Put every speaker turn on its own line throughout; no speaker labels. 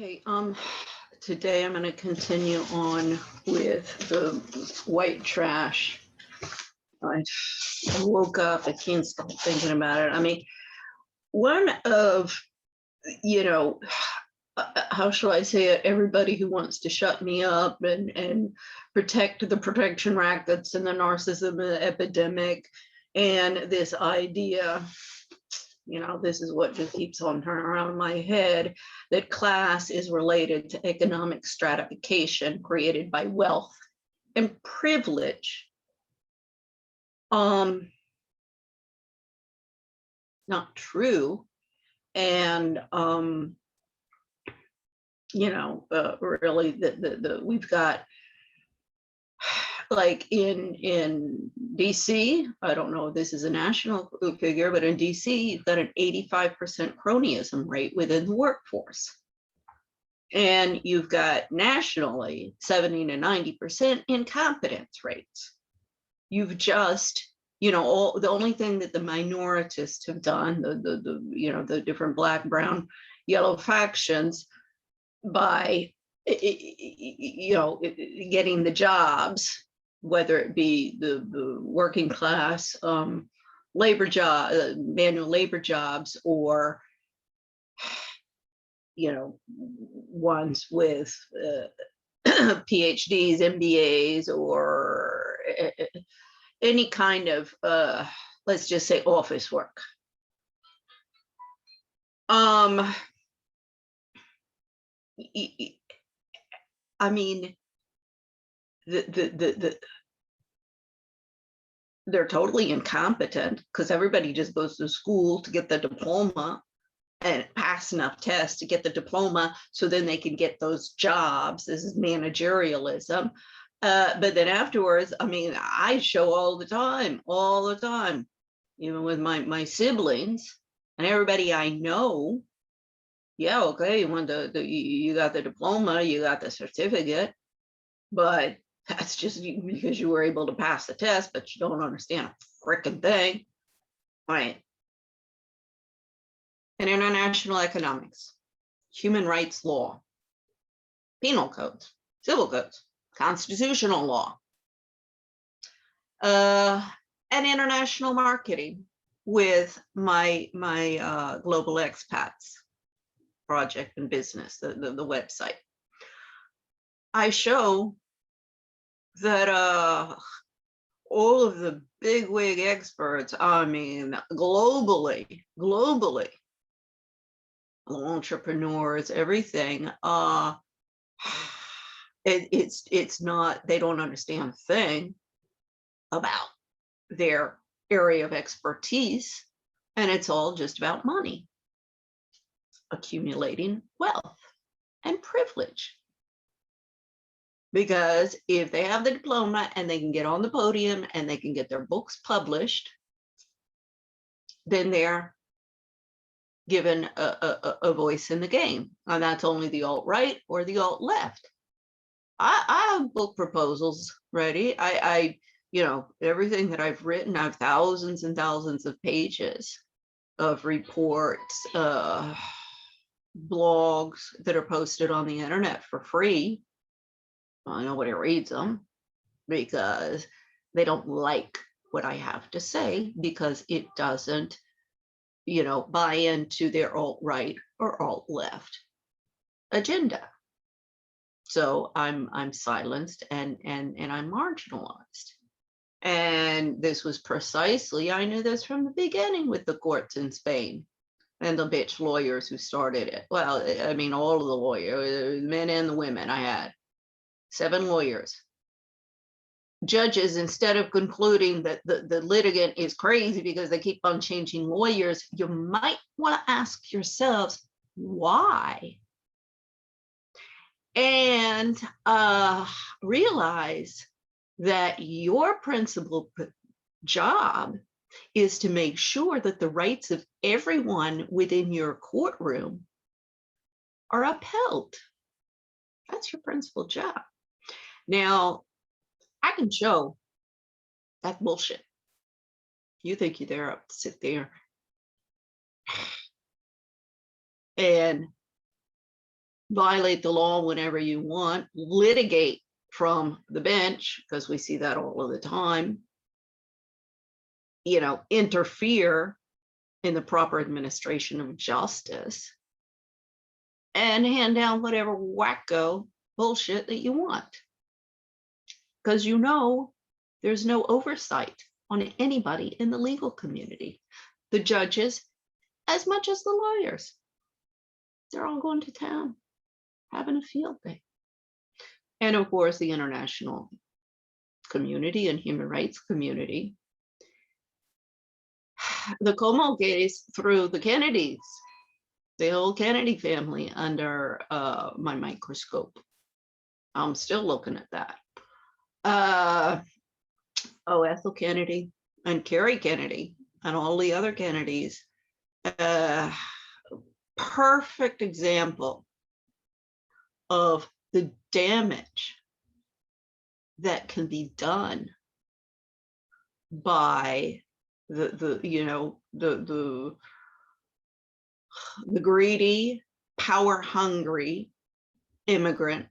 Okay, today I'm going to continue on with the white trash. I woke up, I can't stop thinking about it. I mean, one of, how shall I say it, everybody who wants to shut me up and protect the protection rackets and the narcissism epidemic and this idea, this is what just keeps on turning around in my head, that class is related to economic stratification created by wealth and privilege. Not true. And, really we've got, like in DC, I don't know if this is a national figure, but in DC, you've got an 85% cronyism rate within the workforce. And you've got nationally 70 to 90% incompetence rates. You've just, the only thing that the minoritists have done, the different black, brown, yellow factions, by getting the jobs, whether it be the working class labor job, manual labor jobs, or ones with PhDs, MBAs, or any kind of let's just say office work. I mean, they're totally incompetent because everybody just goes to school to get the diploma and pass enough tests to get the diploma, so then they can get those jobs. This is managerialism. But then afterwards, I mean, I show all the time, even with my siblings and everybody I know. Yeah, okay, you got the diploma, you got the certificate, but that's just because you were able to pass the test, but you don't understand a freaking thing, right? And international economics, human rights law, penal codes, civil codes, constitutional law, and international marketing with my global expats project and business, the website. I show that all of the bigwig experts, I mean, globally, entrepreneurs, everything, it's not, they don't understand a thing about their area of expertise, and it's all just about money, accumulating wealth and privilege. Because if they have the diploma and they can get on the podium and they can get their books published, then they're given a voice in the game. And that's only the alt-right or the alt-left. I have book proposals ready. I everything that I've written, I have thousands and thousands of pages of reports, blogs that are posted on the internet for free. Well, nobody reads them because they don't like what I have to say, because it doesn't, buy into their alt-right or alt-left agenda. So I'm silenced and I'm marginalized. And this was precisely, I knew this from the beginning with the courts in Spain and the bitch lawyers who started it. Well, I mean, all of the lawyers, men and the women, I had 7 lawyers. Judges, instead of concluding that the litigant is crazy because they keep on changing lawyers, you might want to ask yourselves why. And realize that your principal job is to make sure that the rights of everyone within your courtroom are upheld. That's your principal job. Now, I can show that bullshit. You think you're there up to sit there and violate the law whenever you want, litigate from the bench, because we see that all of the time, interfere in the proper administration of justice, and hand down whatever wacko bullshit that you want. Because there's no oversight on anybody in the legal community. The judges, as much as the lawyers, they're all going to town, having a field day. And of course, the international community and human rights community. The Cuomo case threw the Kennedys, the whole Kennedy family, under my microscope. I'm still looking at that. Ethel Kennedy and Kerry Kennedy and all the other Kennedys. Perfect example of the damage that can be done by the greedy, power-hungry immigrant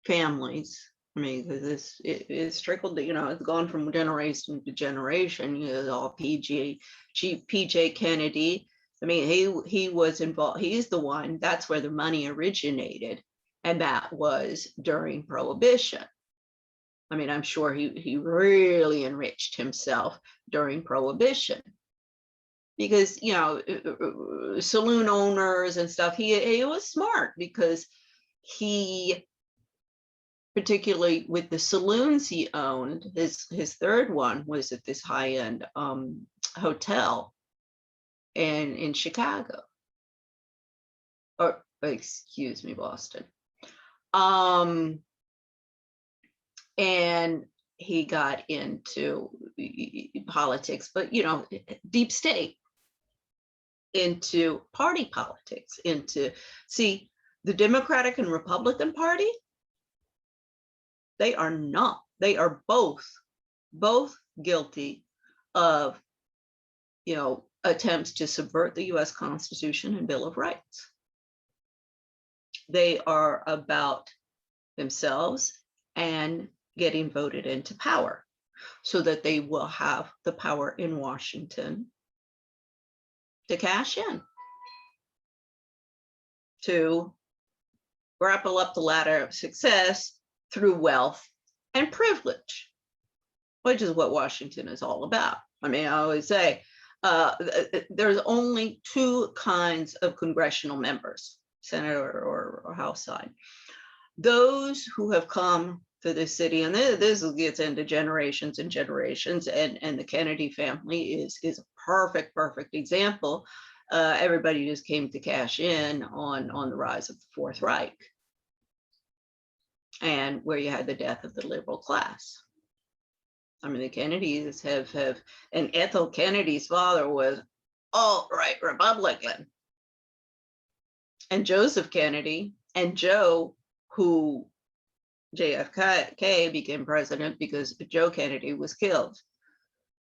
families. I mean, it's trickled, it's gone from generation to generation. All PJ Kennedy. I mean, he was involved. He's the one. That's where the money originated, and that was during Prohibition. I mean, I'm sure he really enriched himself during Prohibition, because saloon owners and stuff. He was smart, because he, particularly with the saloons he owned, his third one was at this high-end hotel in Chicago, or excuse me, Boston. And he got into politics, but deep state, into party politics, see, the Democratic and Republican Party, they are both guilty of, attempts to subvert the US Constitution and Bill of Rights. They are about themselves and getting voted into power, so that they will have the power in Washington to cash in, to grapple up the ladder of success through wealth and privilege, which is what Washington is all about. I mean, I always say, there's only two kinds of congressional members, Senate or House side. Those who have come to the city, and this gets into generations and generations, and the Kennedy family is a perfect example. Everybody just came to cash in on the rise of the Fourth Reich, and where you had the death of the liberal class. I mean, the Kennedys have, and Ethel Kennedy's father was alt-right Republican. And Joseph Kennedy and Joe, who JFK became president because Joe Kennedy was killed,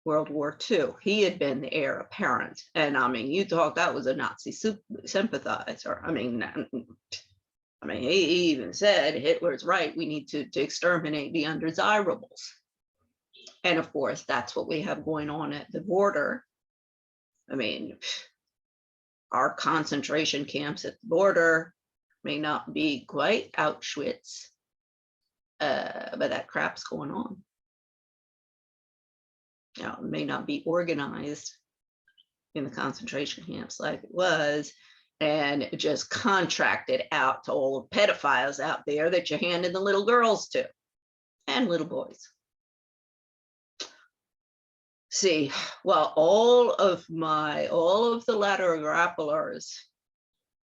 World War II. He had been the heir apparent. And I mean, that was a Nazi sympathizer. I mean, he even said, Hitler's right, we need to exterminate the undesirables. And of course, that's what we have going on at the border. I mean, our concentration camps at the border may not be quite Auschwitz, but that crap's going on. It may not be organized in the concentration camps like it was, and just contracted out to all the pedophiles out there that you're handing the little girls to, and little boys. See, well, all of the lateral grapplers,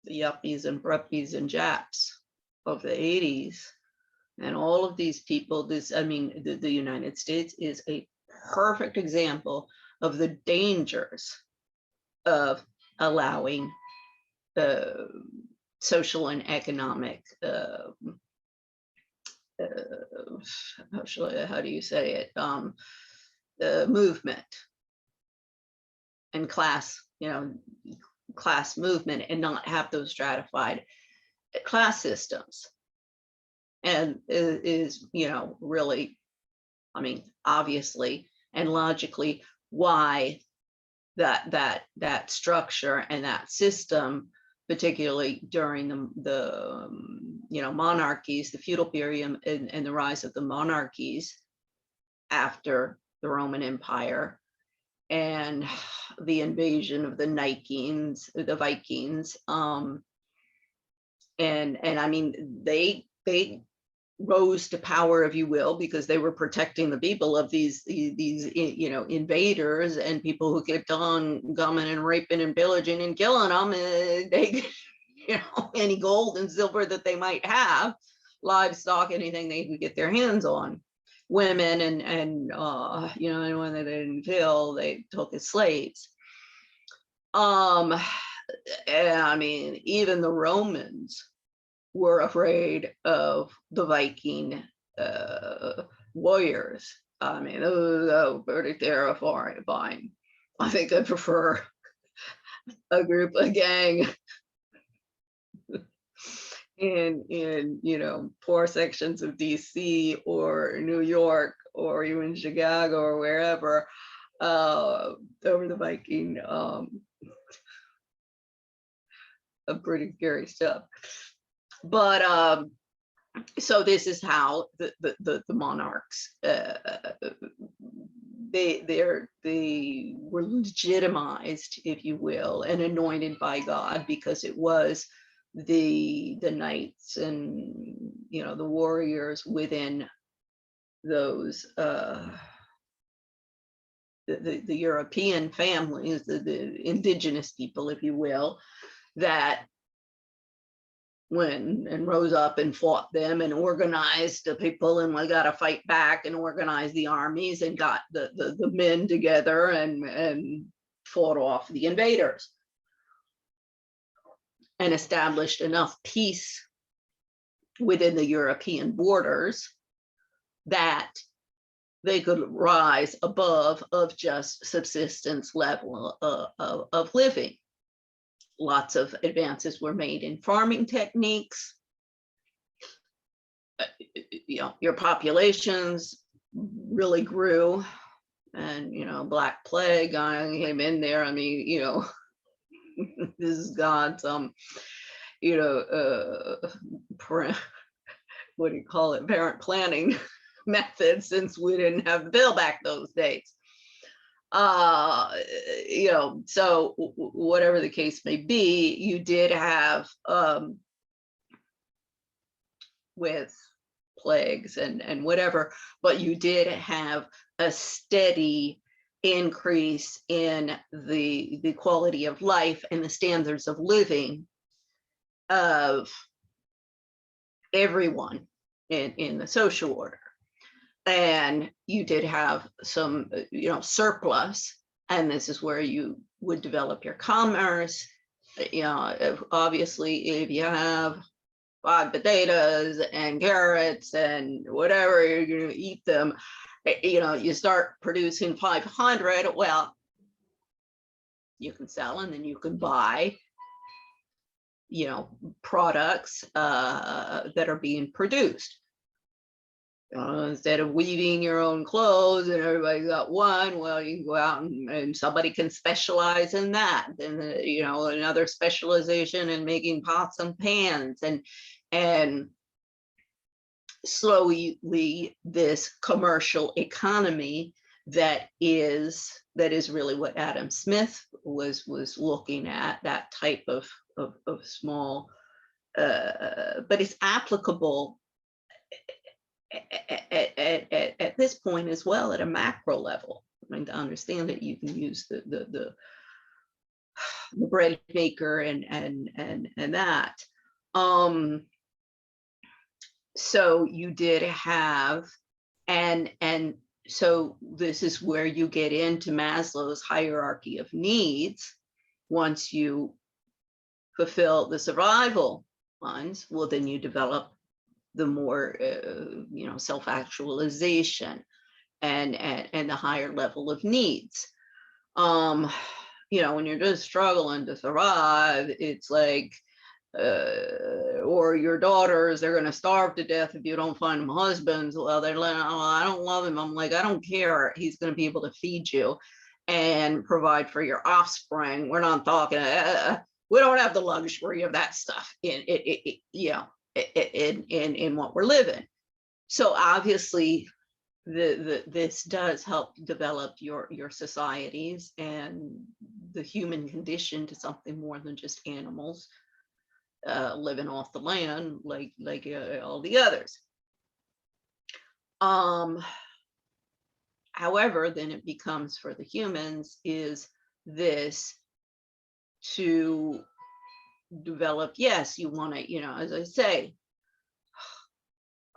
the yuppies and preppies and Japs of the 80s, and all of these people, the United States is a perfect example of the dangers of allowing social and economic, how do you say it? Movement and class movement, and not have those stratified class systems, and is, really, I mean, obviously and logically, why that structure and that system, particularly during the monarchies, the feudal period, and the rise of the monarchies after the Roman Empire and the invasion of the Vikings, and I mean, they rose to power, if you will, because they were protecting the people of these invaders and people who kept on coming and raping and pillaging and killing them. They, any gold and silver that they might have, livestock, anything they could get their hands on, women, and anyone that they didn't kill, they took as slaves. And I mean, even the Romans were afraid of the Viking warriors. I mean, it was pretty terrifying. I think I prefer a gang in poor sections of DC or New York or even Chicago or wherever over the Viking. Pretty scary stuff. But so this is how the monarchs they were legitimized, if you will, and anointed by God, because it was the knights and the warriors within those the European families, the indigenous people, if you will, that went and rose up and fought them and organized the people, and we got to fight back and organize the armies and got the men together and fought off the invaders and established enough peace within the European borders that they could rise above of just subsistence level of living. Lots of advances were made in farming techniques. Your populations really grew, and Black Plague came in there. I mean, this is God's what do you call it, parent planning method, since we didn't have the bill back those days. So whatever the case may be, you did have with plagues and whatever, but you did have a steady increase in the quality of life and the standards of living of everyone in the social order. And you did have some, surplus, and this is where you would develop your commerce. Obviously, if you have 5 potatoes and carrots and whatever, you're going to eat them. You start producing 500. Well, you can sell, and then you can buy, products that are being produced. Instead of weaving your own clothes and everybody's got one, well, you can go out and somebody can specialize in that. And another specialization in making pots and pans, and slowly this commercial economy that is really what Adam Smith was looking at, that type of small, but it's applicable at this point as well at a macro level. I mean, to understand it, you can use the bread maker and that. So you did have, and so this is where you get into Maslow's hierarchy of needs. Once you fulfill the survival ones, well, then you develop the more self-actualization and the higher level of needs. When you're just struggling to survive, it's like or your daughters, they're going to starve to death if you don't find them husbands. Well, they're like, oh, I don't love him. I'm like, I don't care. He's going to be able to feed you and provide for your offspring. We're not talking, we don't have the luxury of that stuff in what we're living. So obviously this does help develop your societies and the human condition to something more than just animals living off the land like all the others. However, then it becomes for the humans is this to develop, yes, you want to, as I say,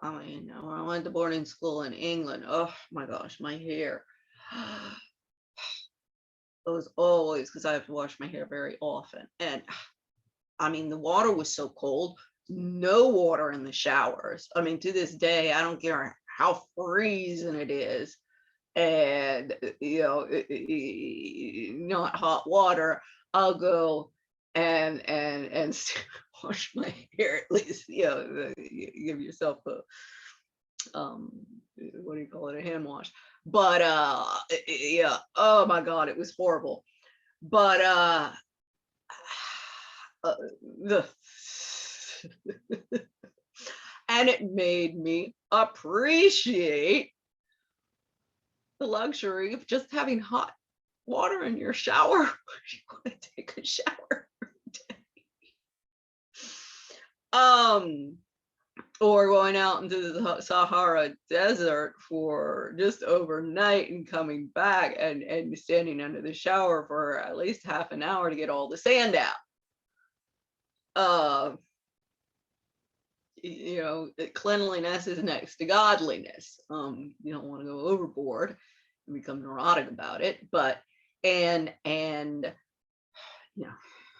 I mean, when I went to boarding school in England, oh my gosh, my hair. It was always, because I have to wash my hair very often. And I mean, the water was so cold, no water in the showers. I mean, to this day, I don't care how freezing it is. And, not hot water, I'll go and wash my hair at least, give yourself a, what do you call it, a hand wash. But yeah, oh my God, it was horrible. But and it made me appreciate the luxury of just having hot water in your shower when you want to take a shower every day. Or going out into the Sahara Desert for just overnight and coming back and standing under the shower for at least half an hour to get all the sand out. Cleanliness is next to godliness. You don't want to go overboard and become neurotic about it, but and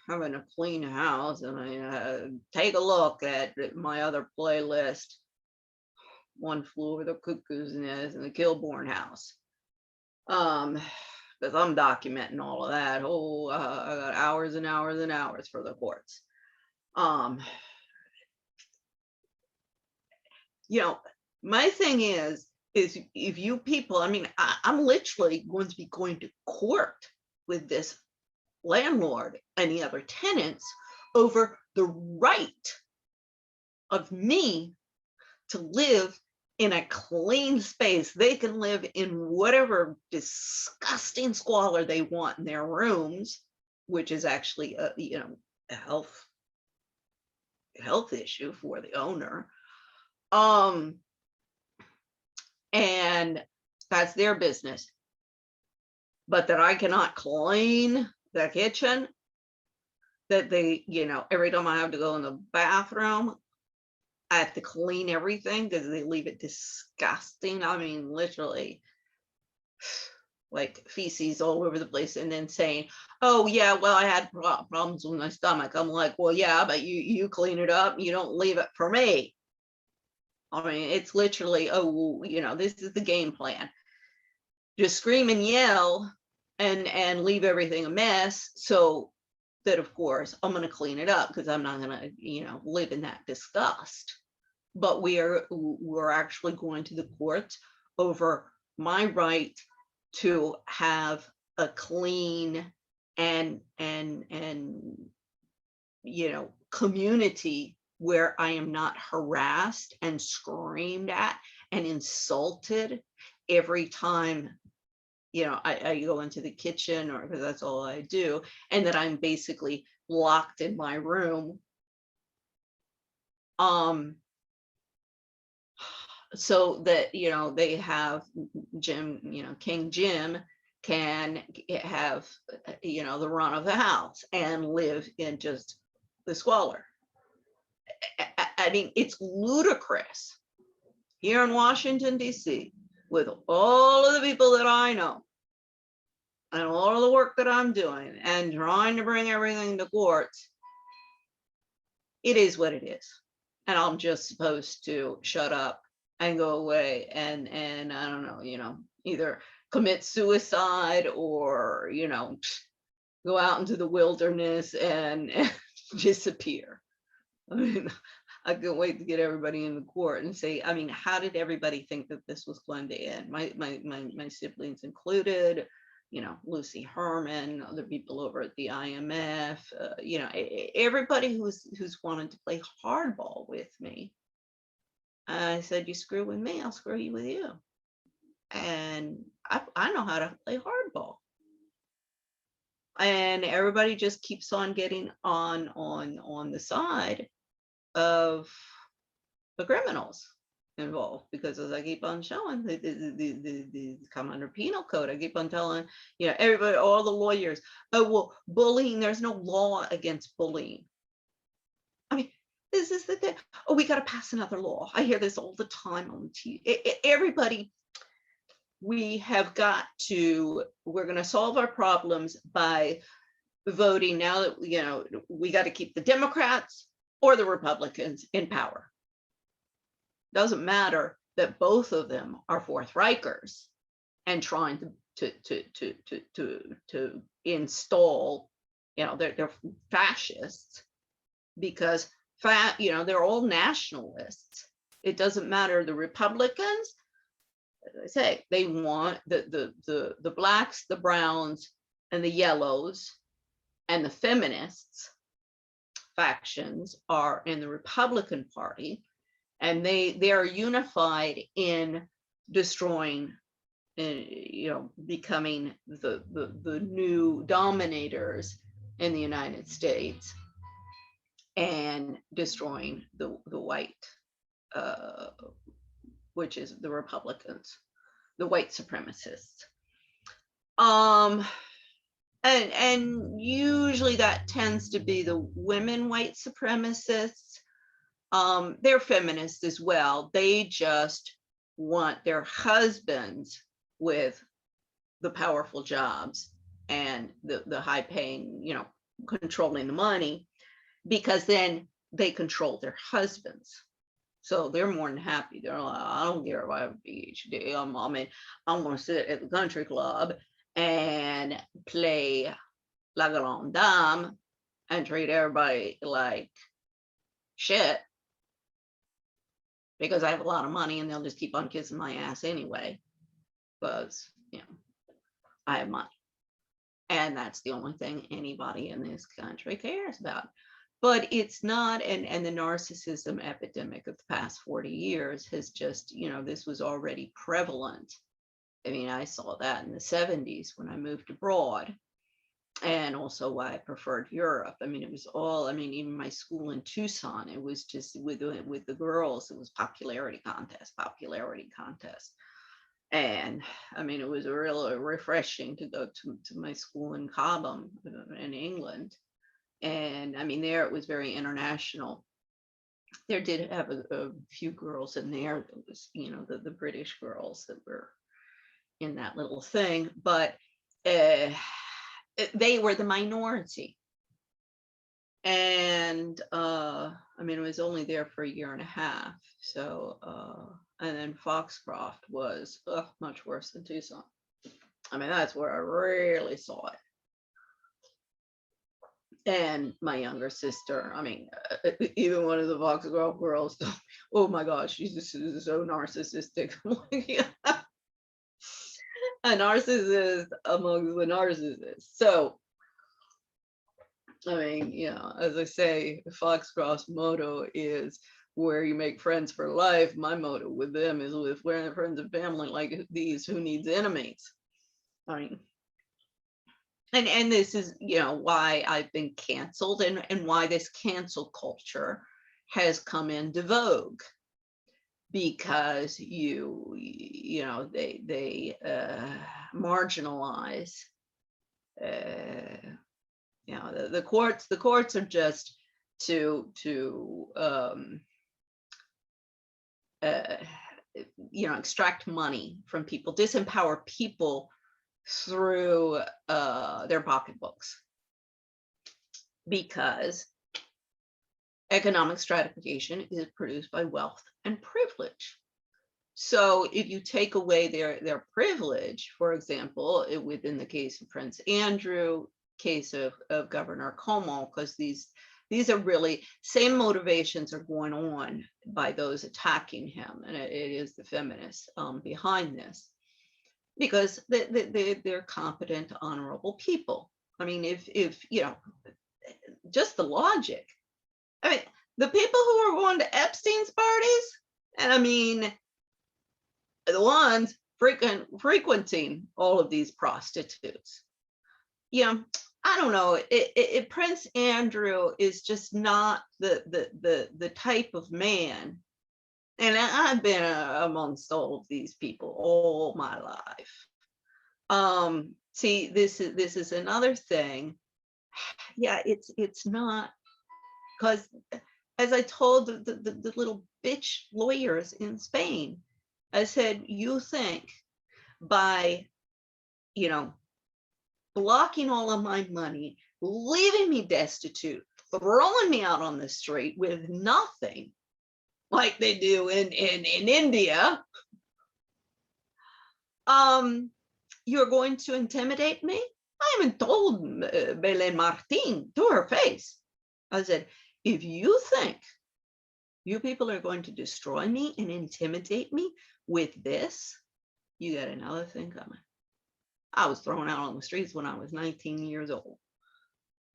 having a clean house. I mean, take a look at my other playlist, One Flew Over the Cuckoo's Nest and the Kilborn House, because I'm documenting all of that. I got hours and hours and hours for the courts. My thing is if you people, I mean, I'm literally going to be going to court with this landlord and the other tenants over the right of me to live in a clean space. They can live in whatever disgusting squalor they want in their rooms, which is actually a health issue for the owner. And that's their business. But that I cannot clean the kitchen, that they, every time I have to go in the bathroom, I have to clean everything because they leave it disgusting. I mean, literally, like feces all over the place, and then saying, oh yeah, well, I had problems with my stomach. I'm like, well, yeah, but you clean it up. You don't leave it for me. I mean, it's literally, this is the game plan. Just scream and yell and leave everything a mess, so that of course I'm going to clean it up because I'm not going to live in that disgust. But we're actually going to the courts over my right to have a clean and community where I am not harassed and screamed at and insulted every time I go into the kitchen, or because that's all I do, and that I'm basically locked in my room. So that, they have Jim, King Jim can have, the run of the house and live in just the squalor. I mean, it's ludicrous here in Washington, D.C., with all of the people that I know and all of the work that I'm doing and trying to bring everything to courts. It is what it is. And I'm just supposed to shut up and go away and I don't know, either commit suicide or, go out into the wilderness and disappear. I mean, I couldn't wait to get everybody in the court and say, I mean, how did everybody think that this was going to end? My siblings included, you know, Lucy Herman, other people over at the IMF, you know, everybody who's wanted to play hardball with me. I said, you screw with me, I'll screw you with you. And I know how to play hardball. And everybody just keeps on getting on the side of the criminals involved, because as I keep on showing, the come under penal code. I keep on telling, you know, everybody, all the lawyers, oh, well, bullying, there's no law against bullying. I mean, this is the thing. Oh, we got to pass another law. I hear this all the time on TV. Everybody, we're going to solve our problems by voting now that, you know, we got to keep the Democrats or the Republicans in power. Doesn't matter that both of them are Fourth Reichers and trying to install, you know, they're fascists, because you know, they're all nationalists. It doesn't matter. The Republicans, as I say, they want the blacks, the browns, and the yellows, and the feminists factions are in the Republican Party, and they are unified in destroying, you know, becoming the new dominators in the United States, and destroying the white, which is the Republicans, the white supremacists. And usually that tends to be the women white supremacists. They're feminists as well. They just want their husbands with the powerful jobs and the high paying, you know, controlling the money, because then they control their husbands. So they're more than happy. They're like, I don't care if I have a PhD. I mean, I'm going to sit at the country club and play La Grande Dame and treat everybody like shit, because I have a lot of money and they'll just keep on kissing my ass anyway, because, you know, I have money. And that's the only thing anybody in this country cares about. But it's not, and the narcissism epidemic of the past 40 years has just, you know, this was already prevalent. I mean, I saw that in the 70s when I moved abroad, and also why I preferred Europe. I mean, it was all, I mean, even my school in Tucson, it was just with the girls, it was popularity contest. And I mean, it was really refreshing to go to my school in Cobham in England. And I mean, there it was very international. There did have a few girls in there that was, you know, the British girls that were in that little thing, but they were the minority. And I mean, it was only there for a year and a half. So, and then Foxcroft was much worse than Tucson. I mean, that's where I really saw it. And my younger sister, I mean, even one of the Foxcroft girls, oh my gosh, she's just so narcissistic. A narcissist amongst the narcissists. So, I mean, you know, as I say, Foxcroft's motto is where you make friends for life. My motto with them is with friends and family like these, who needs enemies? I mean, and this is, you know, why I've been canceled, and why this cancel culture has come into vogue, because you know, they marginalize, you know, the courts are just to you know, extract money from people, disempower people through their pocketbooks, because economic stratification is produced by wealth and privilege. So if you take away their privilege, for example, within the case of Prince Andrew, case of Governor Cuomo, because these these are really same motivations are going on by those attacking him, and it is the feminists behind this, because they're competent, honorable people. I mean, if you know, just the logic. I mean, the people who are going to Epstein's parties, and I mean, the ones frequenting all of these prostitutes. You know, I don't know. Prince Andrew is just not the type of man. And I've been amongst all of these people all my life. See, this is another thing. Yeah, it's not, because as I told the little bitch lawyers in Spain, I said, you think by, you know, blocking all of my money, leaving me destitute, throwing me out on the street with nothing, like they do in India, you're going to intimidate me? I even told Belén Martín to her face. I said, if you think you people are going to destroy me and intimidate me with this, you got another thing coming. I was thrown out on the streets when I was 19 years old.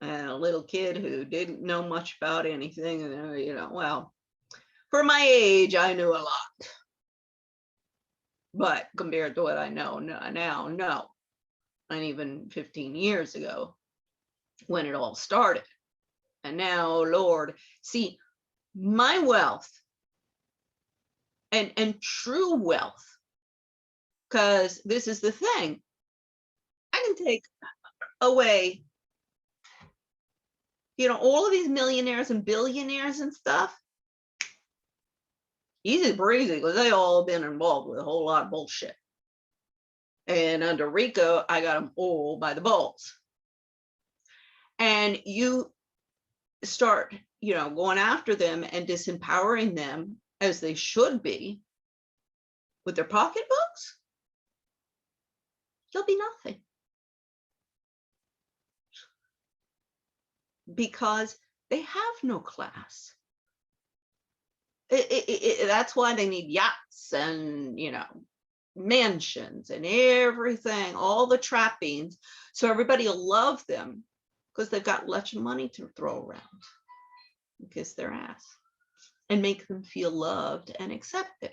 And a little kid who didn't know much about anything. And, you know, well, for my age, I knew a lot. But compared to what I know now, no. And even 15 years ago, when it all started. And now, Lord, see, my wealth and true wealth, because this is the thing, I can take away, you know, all of these millionaires and billionaires and stuff, easy breezy, because they all been involved with a whole lot of bullshit. And under RICO, I got them all by the balls. And you start, you know, going after them and disempowering them as they should be with their pocketbooks, you'll be nothing. Because they have no class. That's why they need yachts and, you know, mansions and everything, all the trappings, so everybody will love them because they've got lots of money to throw around and kiss their ass and make them feel loved and accepted,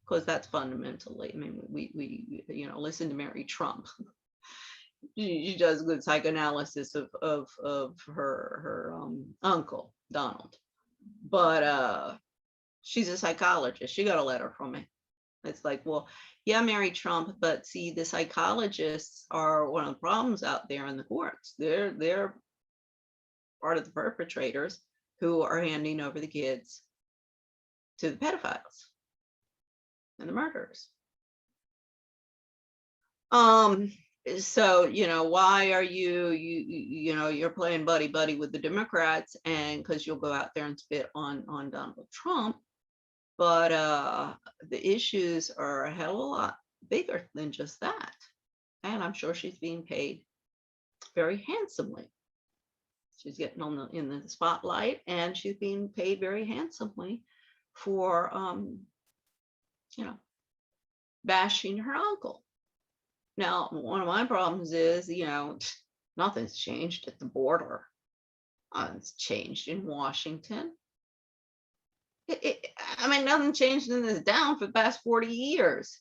because that's fundamentally, I mean, we you know, listen to Mary Trump. She does good psychoanalysis of her uncle Donald, but she's a psychologist. She got a letter from me. It's like, well, yeah, Mary Trump, but see, the psychologists are one of the problems out there in the courts. They're part of the perpetrators who are handing over the kids to the pedophiles and the murderers. So, you know, why are you know, you're playing buddy with the Democrats, and because you'll go out there and spit on Donald Trump, but the issues are a hell of a lot bigger than just that. And I'm sure she's being paid very handsomely. She's getting in the spotlight, and she's being paid very handsomely for you know, bashing her uncle. Now, one of my problems is, you know, nothing's changed at the border. It's changed in Washington. I mean, nothing changed in this down for the past 40 years.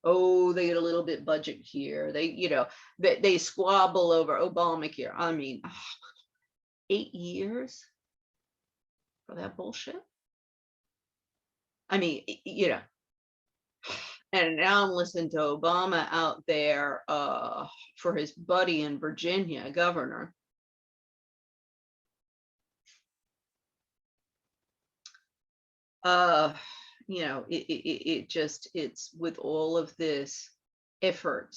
Oh, they get a little bit budget here. They, you know, they squabble over Obamacare. I mean, 8 years for that bullshit. I mean, you know, and now I'm listening to Obama out there for his buddy in Virginia, governor. You know, it's with all of this effort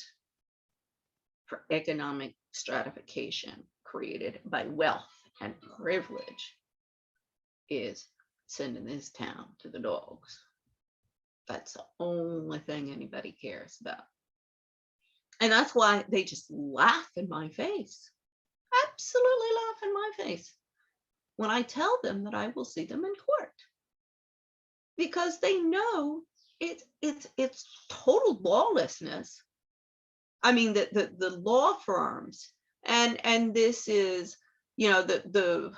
for economic stratification created by wealth and privilege is sending this town to the dogs. That's the only thing anybody cares about. And that's why they just laugh in my face. Absolutely laugh in my face. when I tell them that I will see them in court, because they know it's total lawlessness. I mean, the law firms, and this is, the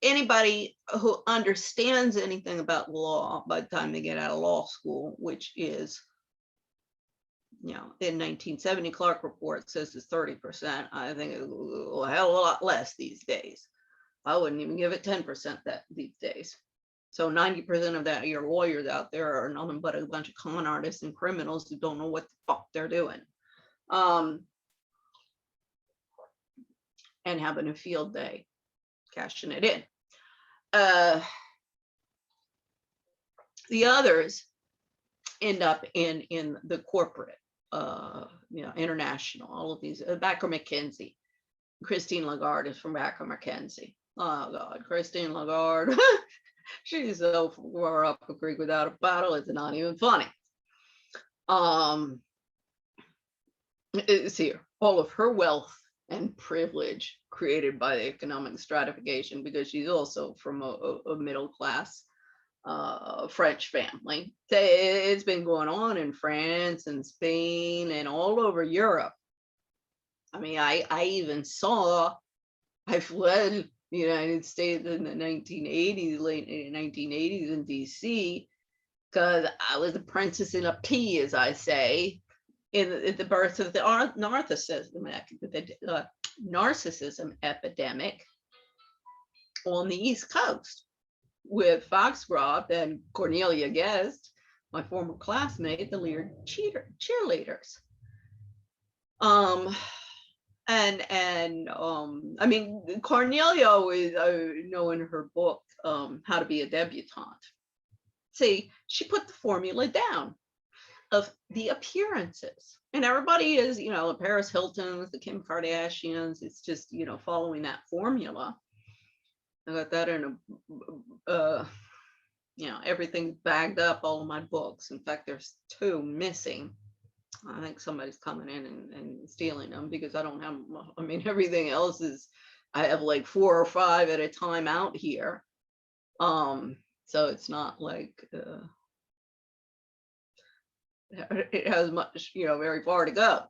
anybody who understands anything about law by the time they get out of law school, which is, in 1970, Clark report says it's 30%. I think it's a hell of a lot less these days. I wouldn't even give it 10% that these days. So 90% of that, your lawyers out there are nothing but a bunch of con artists and criminals who don't know what the fuck they're doing. And having a field day cashing it in. The others end up in the corporate, international, all of these. Backer McKenzie, Christine Lagarde is from Backer McKenzie. Oh God, Christine Lagarde, she's so far up a creek without a paddle, it's not even funny. It's here, all of her wealth and privilege created by the economic stratification, because she's also from a middle class French family. It's been going on in France and Spain and all over Europe. I mean, I even saw, I fled the United States in the 1980s, late 1980s in DC, because I was apprenticing a P, as I say, in the birth of the narcissism epidemic on the East Coast, with Foxcroft and Cornelia Guest, my former classmate, the lead cheerleaders. I mean, Cornelia always, know in her book, How to Be a Debutante, see, she put the formula down of the appearances, and everybody is, the Paris Hiltons, the Kim Kardashians, it's just, following that formula. I got that in everything's bagged up, all of my books. In fact, there's 2 missing. I think somebody's coming in and stealing them, because I don't have, I mean, everything else is, I have like 4 or 5 at a time out here. So it's not like it has much, very far to go.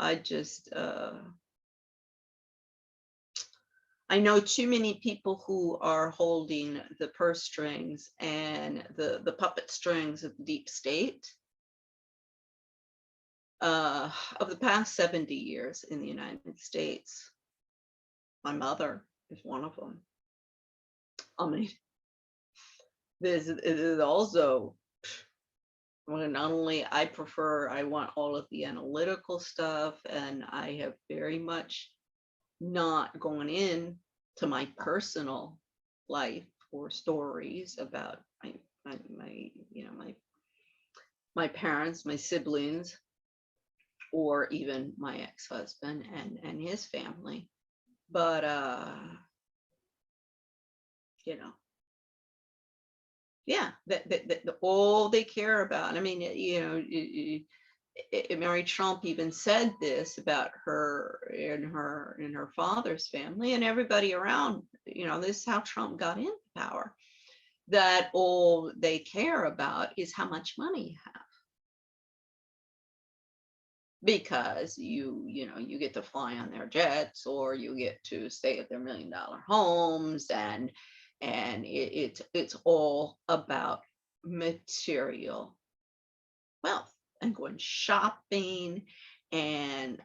I just, I know too many people who are holding the purse strings and the puppet strings of the deep state of the past 70 years in the United States. My mother is one of them. I mean, this is also, not only I want all of the analytical stuff, and I have very much not going in to my personal life or stories about my parents, my siblings, or even my ex-husband and his family. But yeah, that all they care about. I mean, Mary Trump even said this about her and her father's family and everybody around. This is how Trump got into power. That all they care about is how much money you have, because you get to fly on their jets, or you get to stay at their $1 million homes, and it's all about material wealth and going shopping and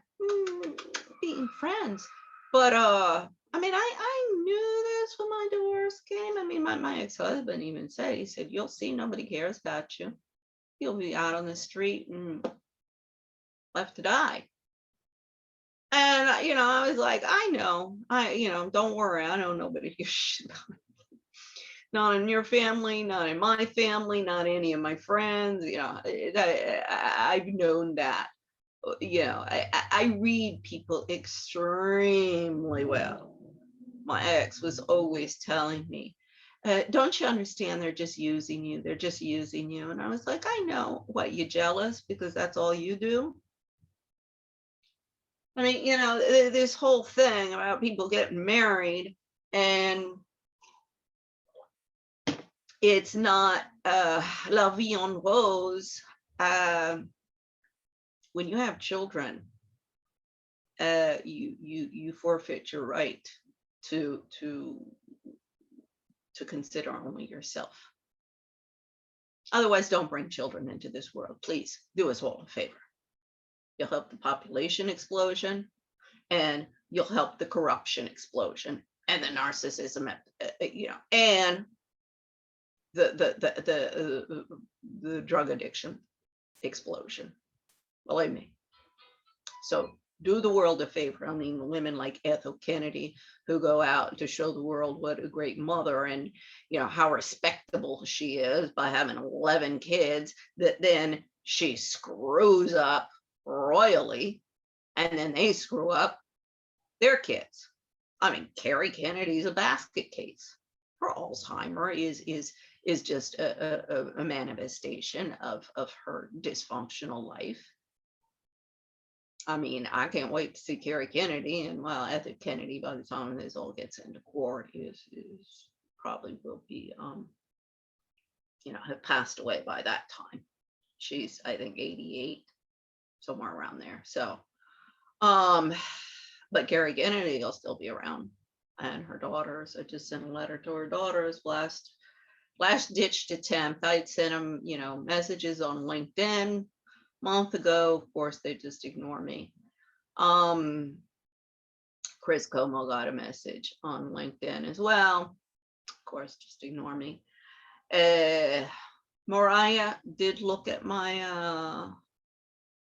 being friends. But I mean, I knew this when my divorce came. I mean, my ex-husband even said, he said, "You'll see, nobody cares about you. You'll be out on the street and left to die." And I was like, I know, don't worry, I know nobody gives shit about it. Not in your family, not in my family, not any of my friends. I've known that. I read people extremely well. My ex was always telling me, don't you understand, they're just using you, they're just using you. And I was like, I know. What, you jealous because that's all you do? I mean, this whole thing about people getting married, and it's not la vie en rose. When you have children, you forfeit your right to consider only yourself. Otherwise, don't bring children into this world. Please do us all a favor. You'll help the population explosion, and you'll help the corruption explosion, and the narcissism, and the drug addiction explosion. Believe me. So do the world a favor. I mean, women like Ethel Kennedy, who go out to show the world what a great mother and how respectable she is by having 11 kids, that then she screws up royally, and then they screw up their kids. I mean, Carrie Kennedy's a basket case. Her Alzheimer's is just a manifestation of her dysfunctional life. I mean, I can't wait to see Carrie Kennedy, and well, Ethel Kennedy, by the time this all gets into court, is probably will be have passed away by that time. She's, I think, 88, somewhere around there. So but Carrie Kennedy will still be around, and her daughters. I just sent a letter to her daughters, last ditched attempt. I'd sent them messages on LinkedIn month ago. Of course, they just ignore me. Chris Cuomo got a message on LinkedIn as well. Of course, just ignore me. Mariah did look at my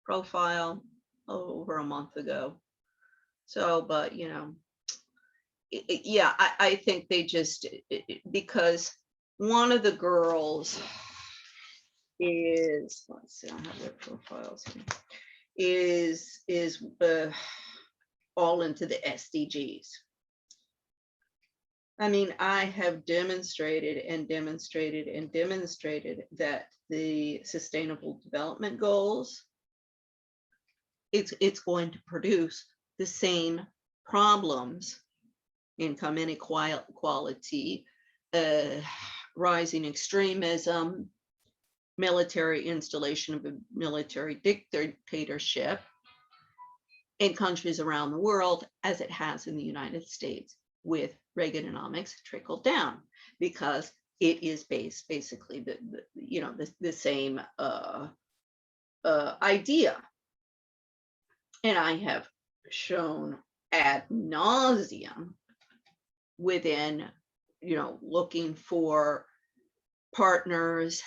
profile over a month ago. So, but yeah, I think they just, because one of the girls is, let's see, I have their profiles here, is all into the SDGs. I mean, I have demonstrated that the Sustainable Development Goals, it's going to produce the same problems: income inequality, rising extremism, military installation of a military dictatorship in countries around the world, as it has in the United States with Reaganomics trickled down, because it is basically the same idea. And I have shown ad nauseum within, looking for partners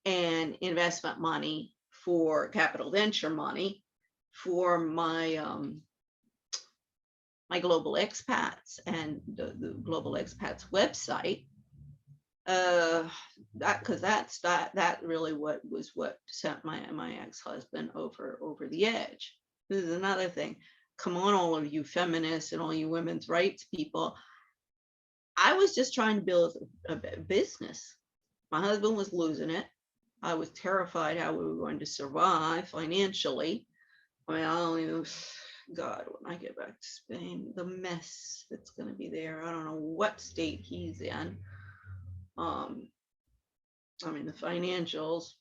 and investment money for capital venture money for my my global expats and the global expats website, that really what sent my ex-husband over the edge. This is another thing. Come on, all of you feminists and all you women's rights people. I was just trying to build a business. My husband was losing it. I was terrified how we were going to survive financially. I mean, I don't even, God, when I get back to Spain, the mess that's going to be there. I don't know what state he's in. I mean, the financials,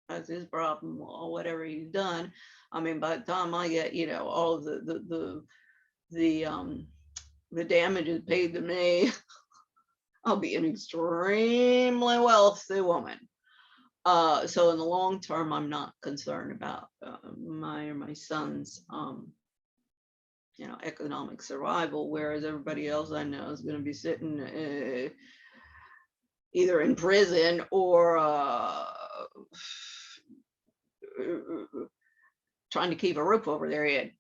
that's his problem, or whatever he's done. I mean, by the time I get, all of the damages paid to me, I'll be an extremely wealthy woman. So in the long term, I'm not concerned about my son's economic survival, whereas everybody else I know is going to be sitting either in prison or trying to keep a roof over their head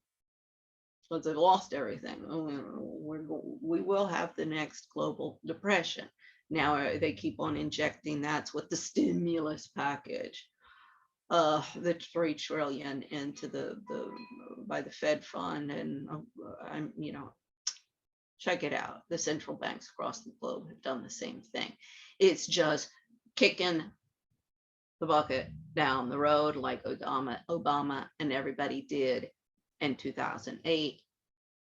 because they've lost everything. We will have the next global depression. Now they keep on injecting, that's what the stimulus package, the $3 trillion into by the Fed fund, and I'm check it out. The central banks across the globe have done the same thing. It's just kicking the bucket down the road like Obama and everybody did and 2008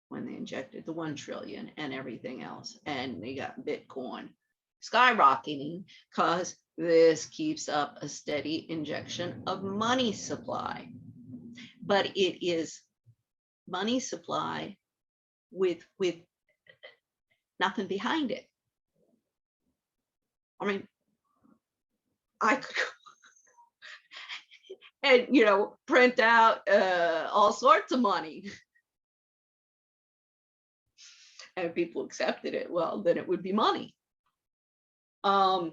when they injected the 1 trillion and everything else. And they got Bitcoin skyrocketing because this keeps up a steady injection of money supply. But it is money supply with nothing behind it. I mean, I could and print out all sorts of money and people accepted it, well, then it would be money. But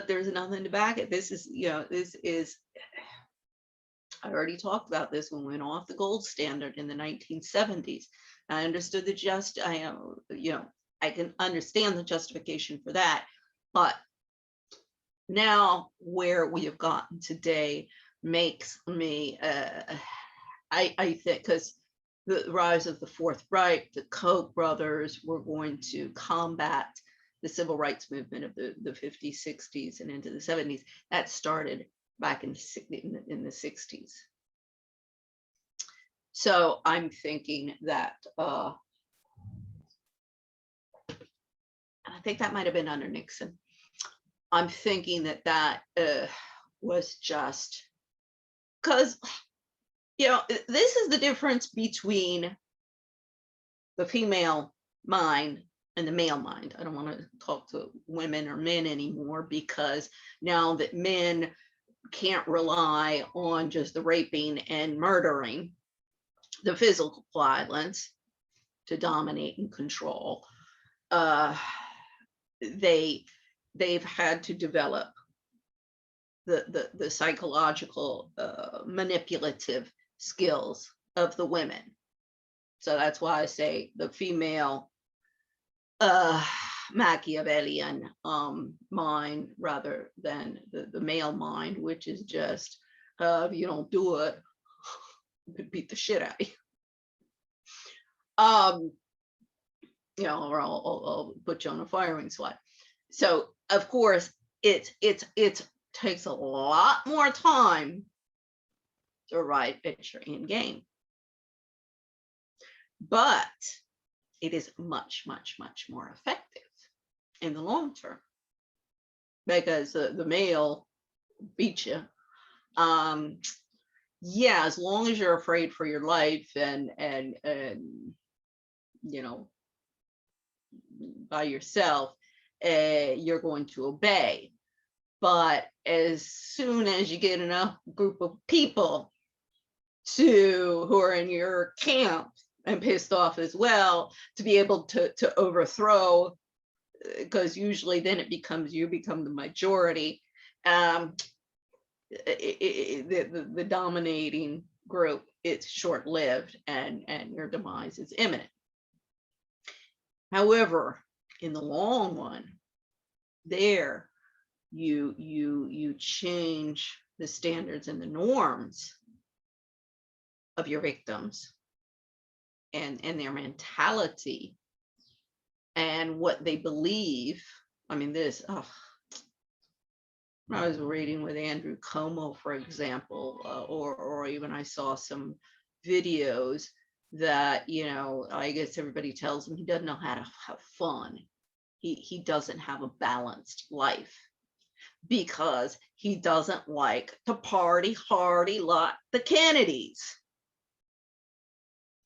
there's nothing to back it. This is I already talked about this when we went off the gold standard in the 1970s. I understood I can understand the justification for that, but now where we have gotten today makes me, I think, because the rise of the Fourth Reich, the Koch brothers were going to combat the civil rights movement of the 50s, 60s, and into the 70s. That started back in the 60s. So I'm thinking that, I think that might have been under Nixon. I'm thinking that was just because, this is the difference between the female mind and the male mind. I don't want to talk to women or men anymore, because now that men can't rely on just the raping and murdering, the physical violence to dominate and control, they've had to develop the psychological manipulative skills of the women. So that's why I say the female Machiavellian mind rather than the male mind, which is just if you don't do it, beat the shit out of you. Or I'll put you on a firing squad. So of course it takes a lot more time to arrive at your end game, but it is much, much, much more effective in the long term, because the male beat you. Yeah, as long as you're afraid for your life and by yourself, you're going to obey. But as soon as you get enough group of people who are in your camp and pissed off as well, to be able to overthrow, because usually then it becomes you become the majority, the dominating group, it's short-lived and your demise is imminent. However, in the long run, there you change the standards and the norms of your victims and their mentality and what they believe. I mean, I was reading with Andrew Cuomo, for example, or even I saw some videos that, I guess everybody tells him he doesn't know how to have fun. He doesn't have a balanced life because he doesn't like to party hardy like the Kennedys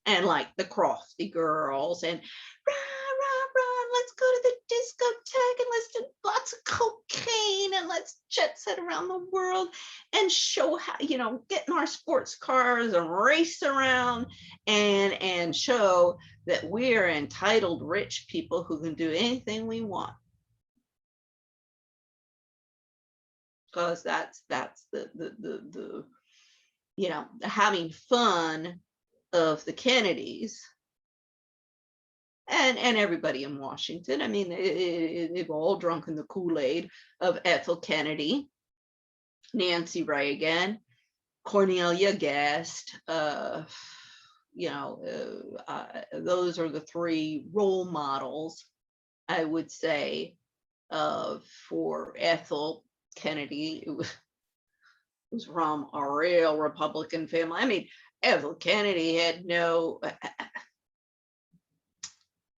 and like the Crofty girls and rah, let's go to the discotheque and let's do lots of cocaine and let's jet set around the world and show how, get in our sports cars and race around and show that we're entitled rich people who can do anything we want. Because that's the having fun of the Kennedys and everybody in Washington. I mean, they've all drunk in the Kool-Aid of Ethel Kennedy, Nancy Reagan, Cornelia Guest. Those are the three role models, I would say, for Ethel Kennedy. It was from a real Republican family. I mean, Kennedy had no,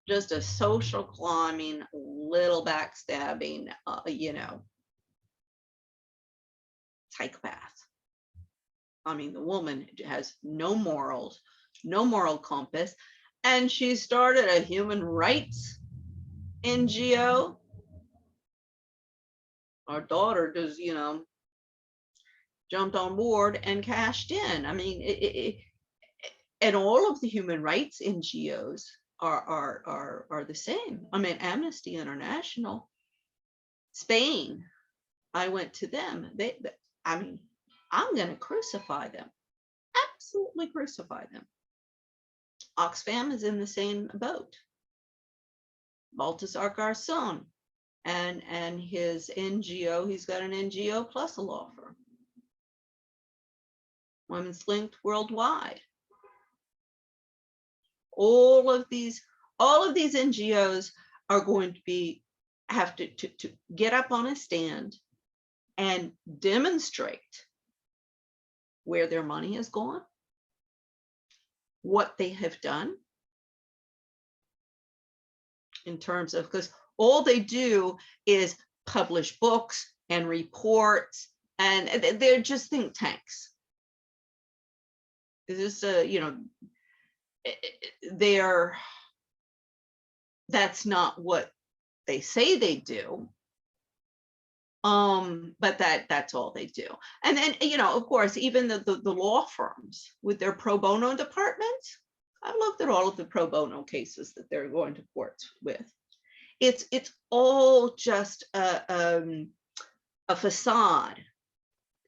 just a social climbing, little backstabbing, psychopath. I mean, the woman has no morals, no moral compass, and she started a human rights NGO. Our daughter just, jumped on board and cashed in. I mean, and all of the human rights NGOs are the same. I mean, Amnesty International, Spain, I went to them. I mean, I'm going to crucify them. Absolutely crucify them. Oxfam is in the same boat. Baltasar Garzón and his NGO, he's got an NGO plus a law firm. Women's Linked Worldwide. All of these NGOs are going to have to get up on a stand and demonstrate where their money has gone, what they have done in terms of, because all they do is publish books and reports, and they're just think tanks. This is that's not what they say they do. But that's all they do. And then, of course, even the law firms with their pro bono departments, I've looked at all of the pro bono cases that they're going to courts with. It's all just a facade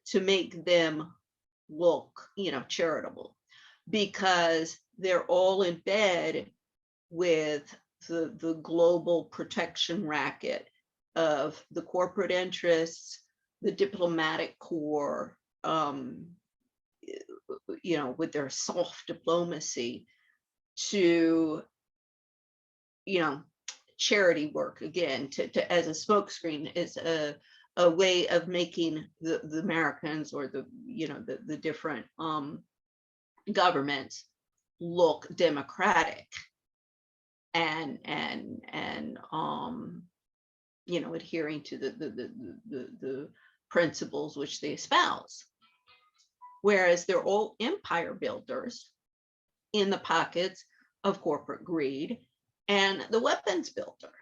to make them look, charitable, because they're all in bed with the global protection racket of the corporate interests, the diplomatic corps, with their soft diplomacy to, charity work, again, to as a smokescreen, is a way of making the Americans, or the different governments look democratic and adhering to the principles which they espouse, whereas they're all empire builders in the pockets of corporate greed and the weapons builder.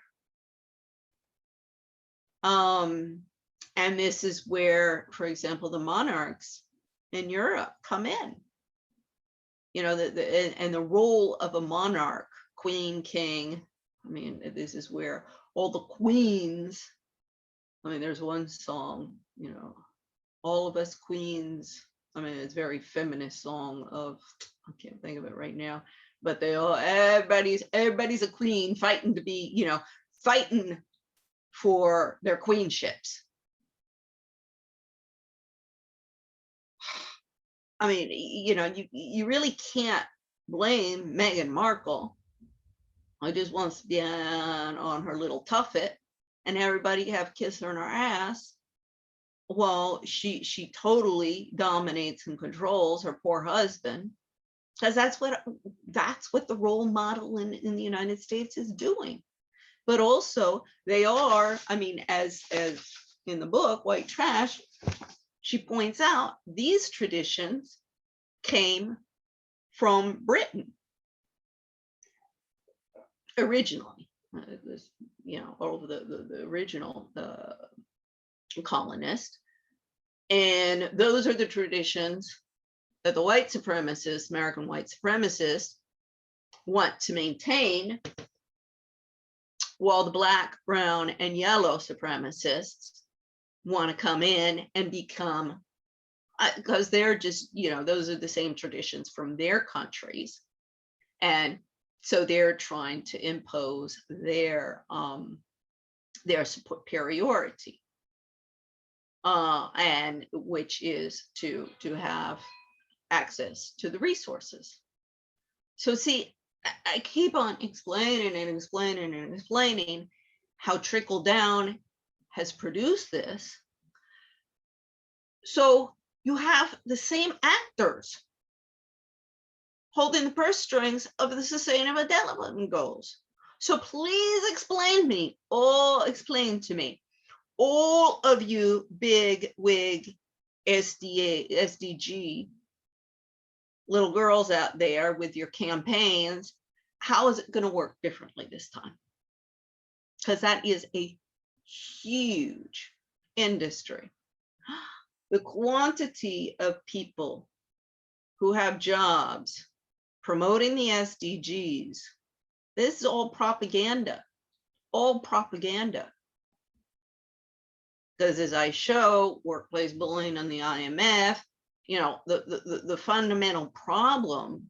And this is where, for example, the monarchs in Europe come in. And the role of a monarch, queen, king. I mean, this is where all the queens. I mean, there's one song, all of us queens. I mean, it's a very feminist song of, I can't think of it right now, but everybody's a queen fighting to be, fighting for their queenships. I mean, you really can't blame Meghan Markle, who just wants to be on her little tuffet and everybody have kiss her in her ass. Well, she totally dominates and controls her poor husband, because that's what the role model in the United States is doing. But also they are, I mean, as in the book White Trash, she points out these traditions came from Britain originally. It was, all of the original colonists. And those are the traditions that the white supremacists, American white supremacists, want to maintain, while the black, brown, and yellow supremacists want to come in and become, because they're just, those are the same traditions from their countries. And so they're trying to impose their superiority, and which is to have access to the resources. So see, I keep on explaining and explaining and explaining how trickle down has produced this. So you have the same actors holding the purse strings of the Sustainable Development Goals. So please explain to me, all of you big wig SDG little girls out there with your campaigns, how is it going to work differently this time? Because that is a huge industry. The quantity of people who have jobs promoting the SDGs, this is all propaganda, Because as I show, workplace bullying on the IMF, the fundamental problem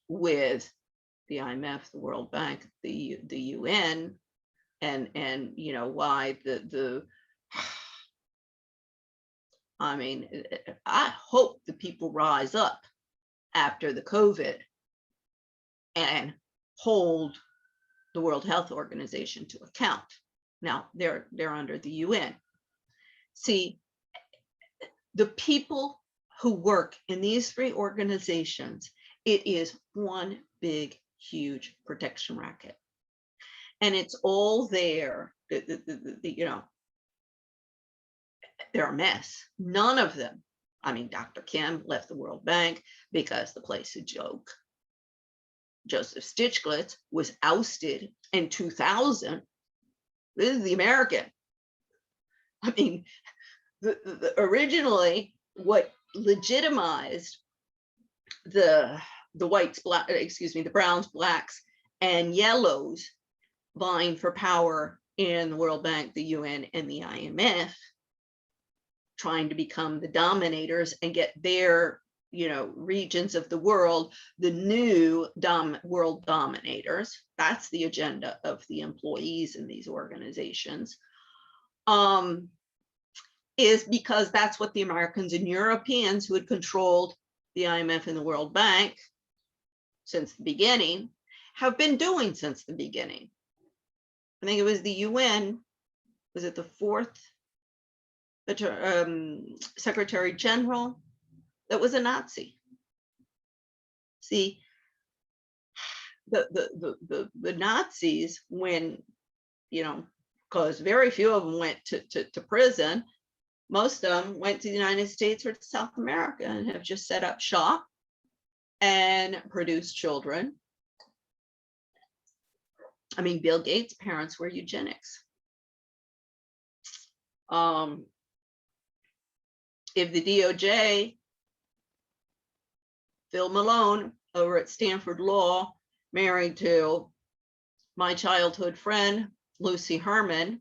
with the IMF, the World Bank, the UN, and why I hope the people rise up after the COVID and hold the World Health Organization to account. Now they're under the UN. See, the people who work in these three organizations, it is one big, huge protection racket. And it's all there, they're a mess. None of them. Dr. Kim left the World Bank because the place is a joke. Joseph Stiglitz was ousted in 2000. This is the American. Originally, what legitimized the browns, blacks, and yellows vying for power in the World Bank, the UN, and the IMF, trying to become the dominators and get their regions of the world, the new world dominators. That's the agenda of the employees in these organizations. Is because that's what the Americans and Europeans who had controlled the IMF and the World Bank since the beginning have been doing since the beginning. I think it was the UN, was it the fourth Secretary General that was a Nazi? See, the Nazis, when, because very few of them went to prison, most of them went to the United States or to South America and have just set up shop and produced children. Bill Gates' parents were eugenics. If the DOJ, Phil Malone over at Stanford Law, married to my childhood friend, Lucy Herman,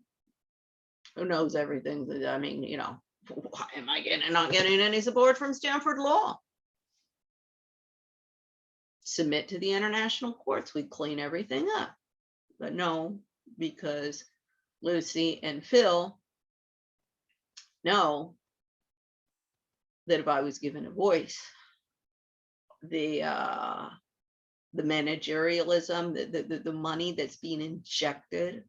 who knows everything. Why am I not getting any support from Stanford Law? Submit to the international courts, we'd clean everything up. But no, because Lucy and Phil know that if I was given a voice, the managerialism, the money that's being injected.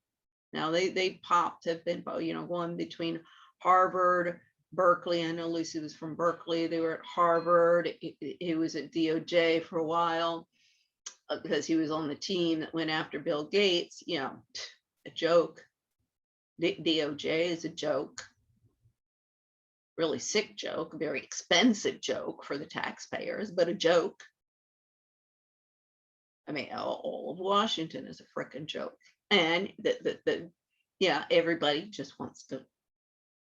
Now they have been, going between Harvard, Berkeley. I know Lucy was from Berkeley. They were at Harvard. He was at DOJ for a while because he was on the team that went after Bill Gates. A joke. DOJ is a joke. Really sick joke, a very expensive joke for the taxpayers, but a joke. All of Washington is a frickin' joke. And everybody just wants to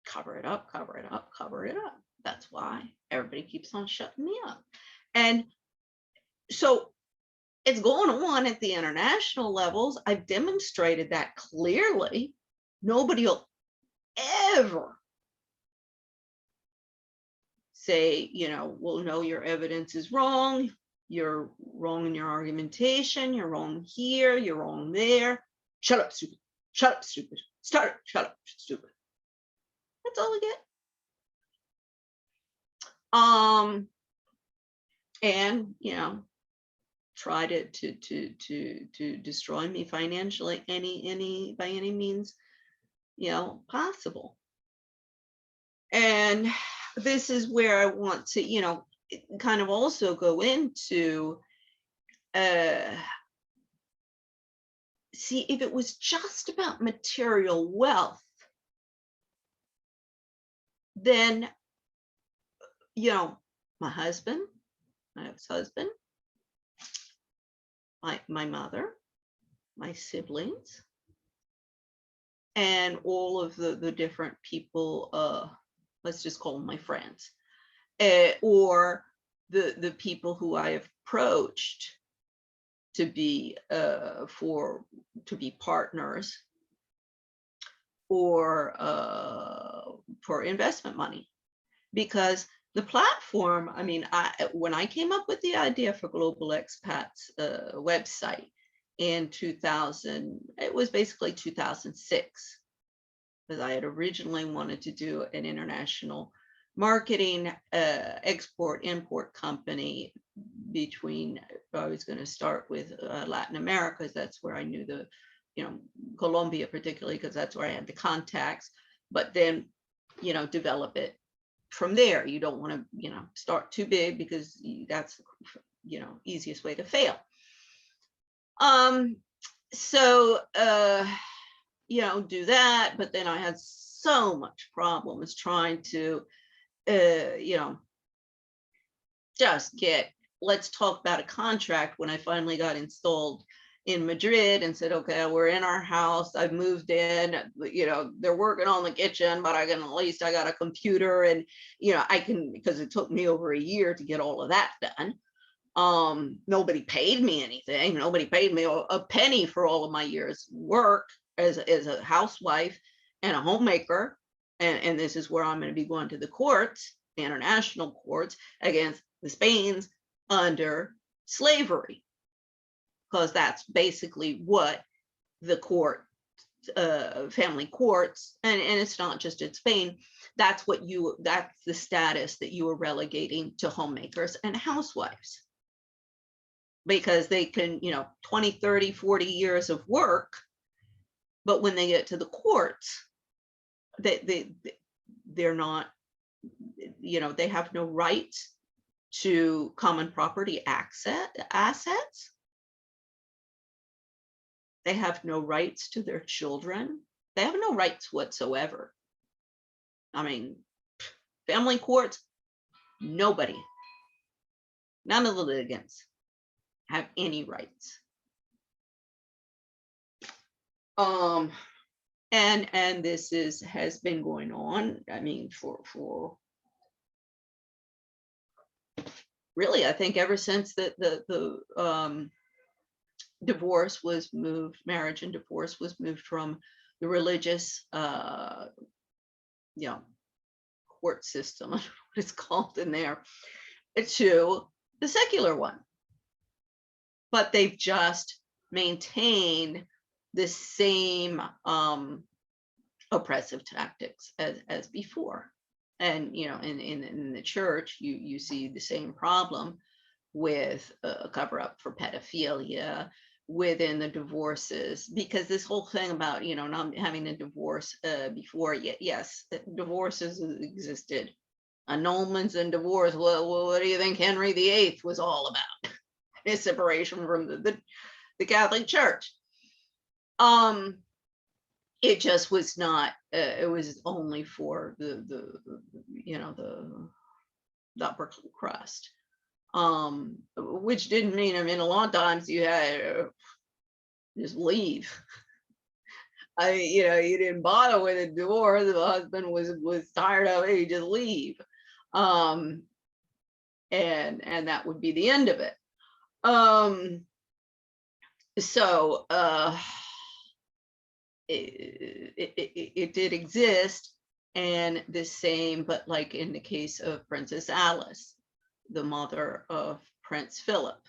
cover it up. That's why everybody keeps on shutting me up. And so it's going on at the international levels. I've demonstrated that clearly. Nobody will ever say, well, no, your evidence is wrong. You're wrong in your argumentation. You're wrong here. You're wrong there. Shut up, stupid. Shut up, stupid. Shut up, stupid. That's all we get. And try to destroy me financially by any means possible. And this is where I want to, kind of also go into, see, if it was just about material wealth, then, my husband, my ex-husband, my mother, my siblings, and all of the different people, let's just call them my friends, or the people who I have approached to be partners, or for investment money. Because the platform, I mean, when I came up with the idea for Global Expats website in 2000, it was basically 2006, because I had originally wanted to do an international marketing export-import company between, I was going to start with Latin America, because that's where I knew Colombia particularly, because that's where I had the contacts, but then, develop it from there. You don't want to, start too big, because that's, easiest way to fail. So, do that, but then I had so much problems trying to, just let's talk about a contract, when I finally got installed in Madrid and said, okay, we're in our house, I've moved in, they're working on the kitchen, but at least I got a computer, and, I can, because it took me over a year to get all of that done. Nobody paid me anything. Nobody paid me a penny for all of my years work as a housewife and a homemaker. And this is where I'm going to be going to the courts, international courts, against the Spains under slavery, because that's basically what the court, family courts, and it's not just in Spain, that's the status that you are relegating to homemakers and housewives, because they can, 20, 30, 40 years of work, but when they get to the courts, they're not, they have no rights to common property assets. They have no rights to their children. They have no rights whatsoever. I mean, family courts, nobody, none of the litigants have any rights. And this has been going on, I mean, for really, I think ever since the divorce was moved, marriage and divorce was moved from the religious, court system, I don't know what it's called in there, to the secular one. But they've just maintained the same oppressive tactics as before. And, in the church, you see the same problem with a cover up for pedophilia within the divorces, because this whole thing about, not having a divorce before, yes, divorces existed, annulments and divorce. Well, what do you think Henry VIII was all about? His separation from the Catholic Church. It just was not, it was only for the upper crust, which didn't mean, I mean, a lot of times you had just leave. You didn't bother with a divorce. The husband was tired of it, you just leave. And that would be the end of it. So it did exist, and the same, but like in the case of Princess Alice, the mother of Prince Philip,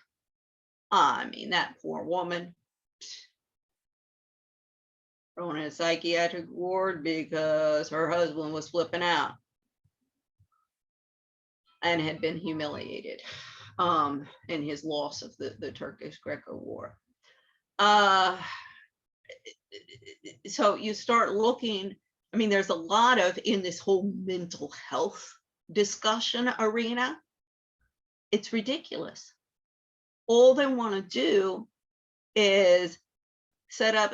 I mean, that poor woman thrown in a psychiatric ward because her husband was flipping out and had been humiliated in his loss of the Turkish-Greco War. So you start looking, I mean, there's a lot of, in this whole mental health discussion arena, it's ridiculous. All they want to do is set up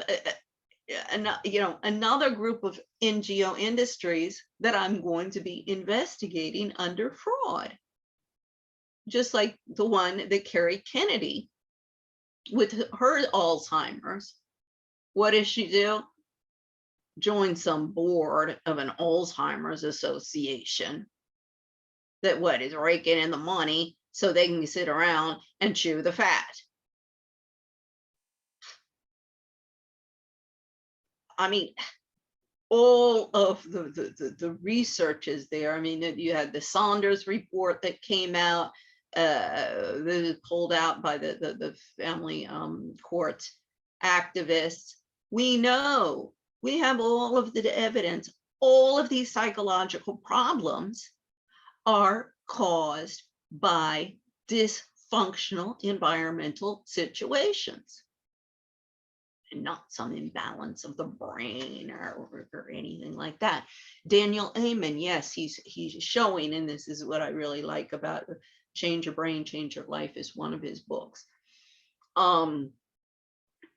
another group of NGO industries that I'm going to be investigating under fraud. Just like the one that carried Kennedy with her Alzheimer's. What does she do? Join some board of an Alzheimer's association that is raking in the money so they can sit around and chew the fat. I mean, all of the research is there. I mean, you had the Saunders report that came out, that was pulled out by the family court activists. We know, we have all of the evidence. All of these psychological problems are caused by dysfunctional environmental situations, and not some imbalance of the brain or anything like that. Daniel Amen, yes, he's showing, and this is what I really like about Change Your Brain, Change Your Life is one of his books.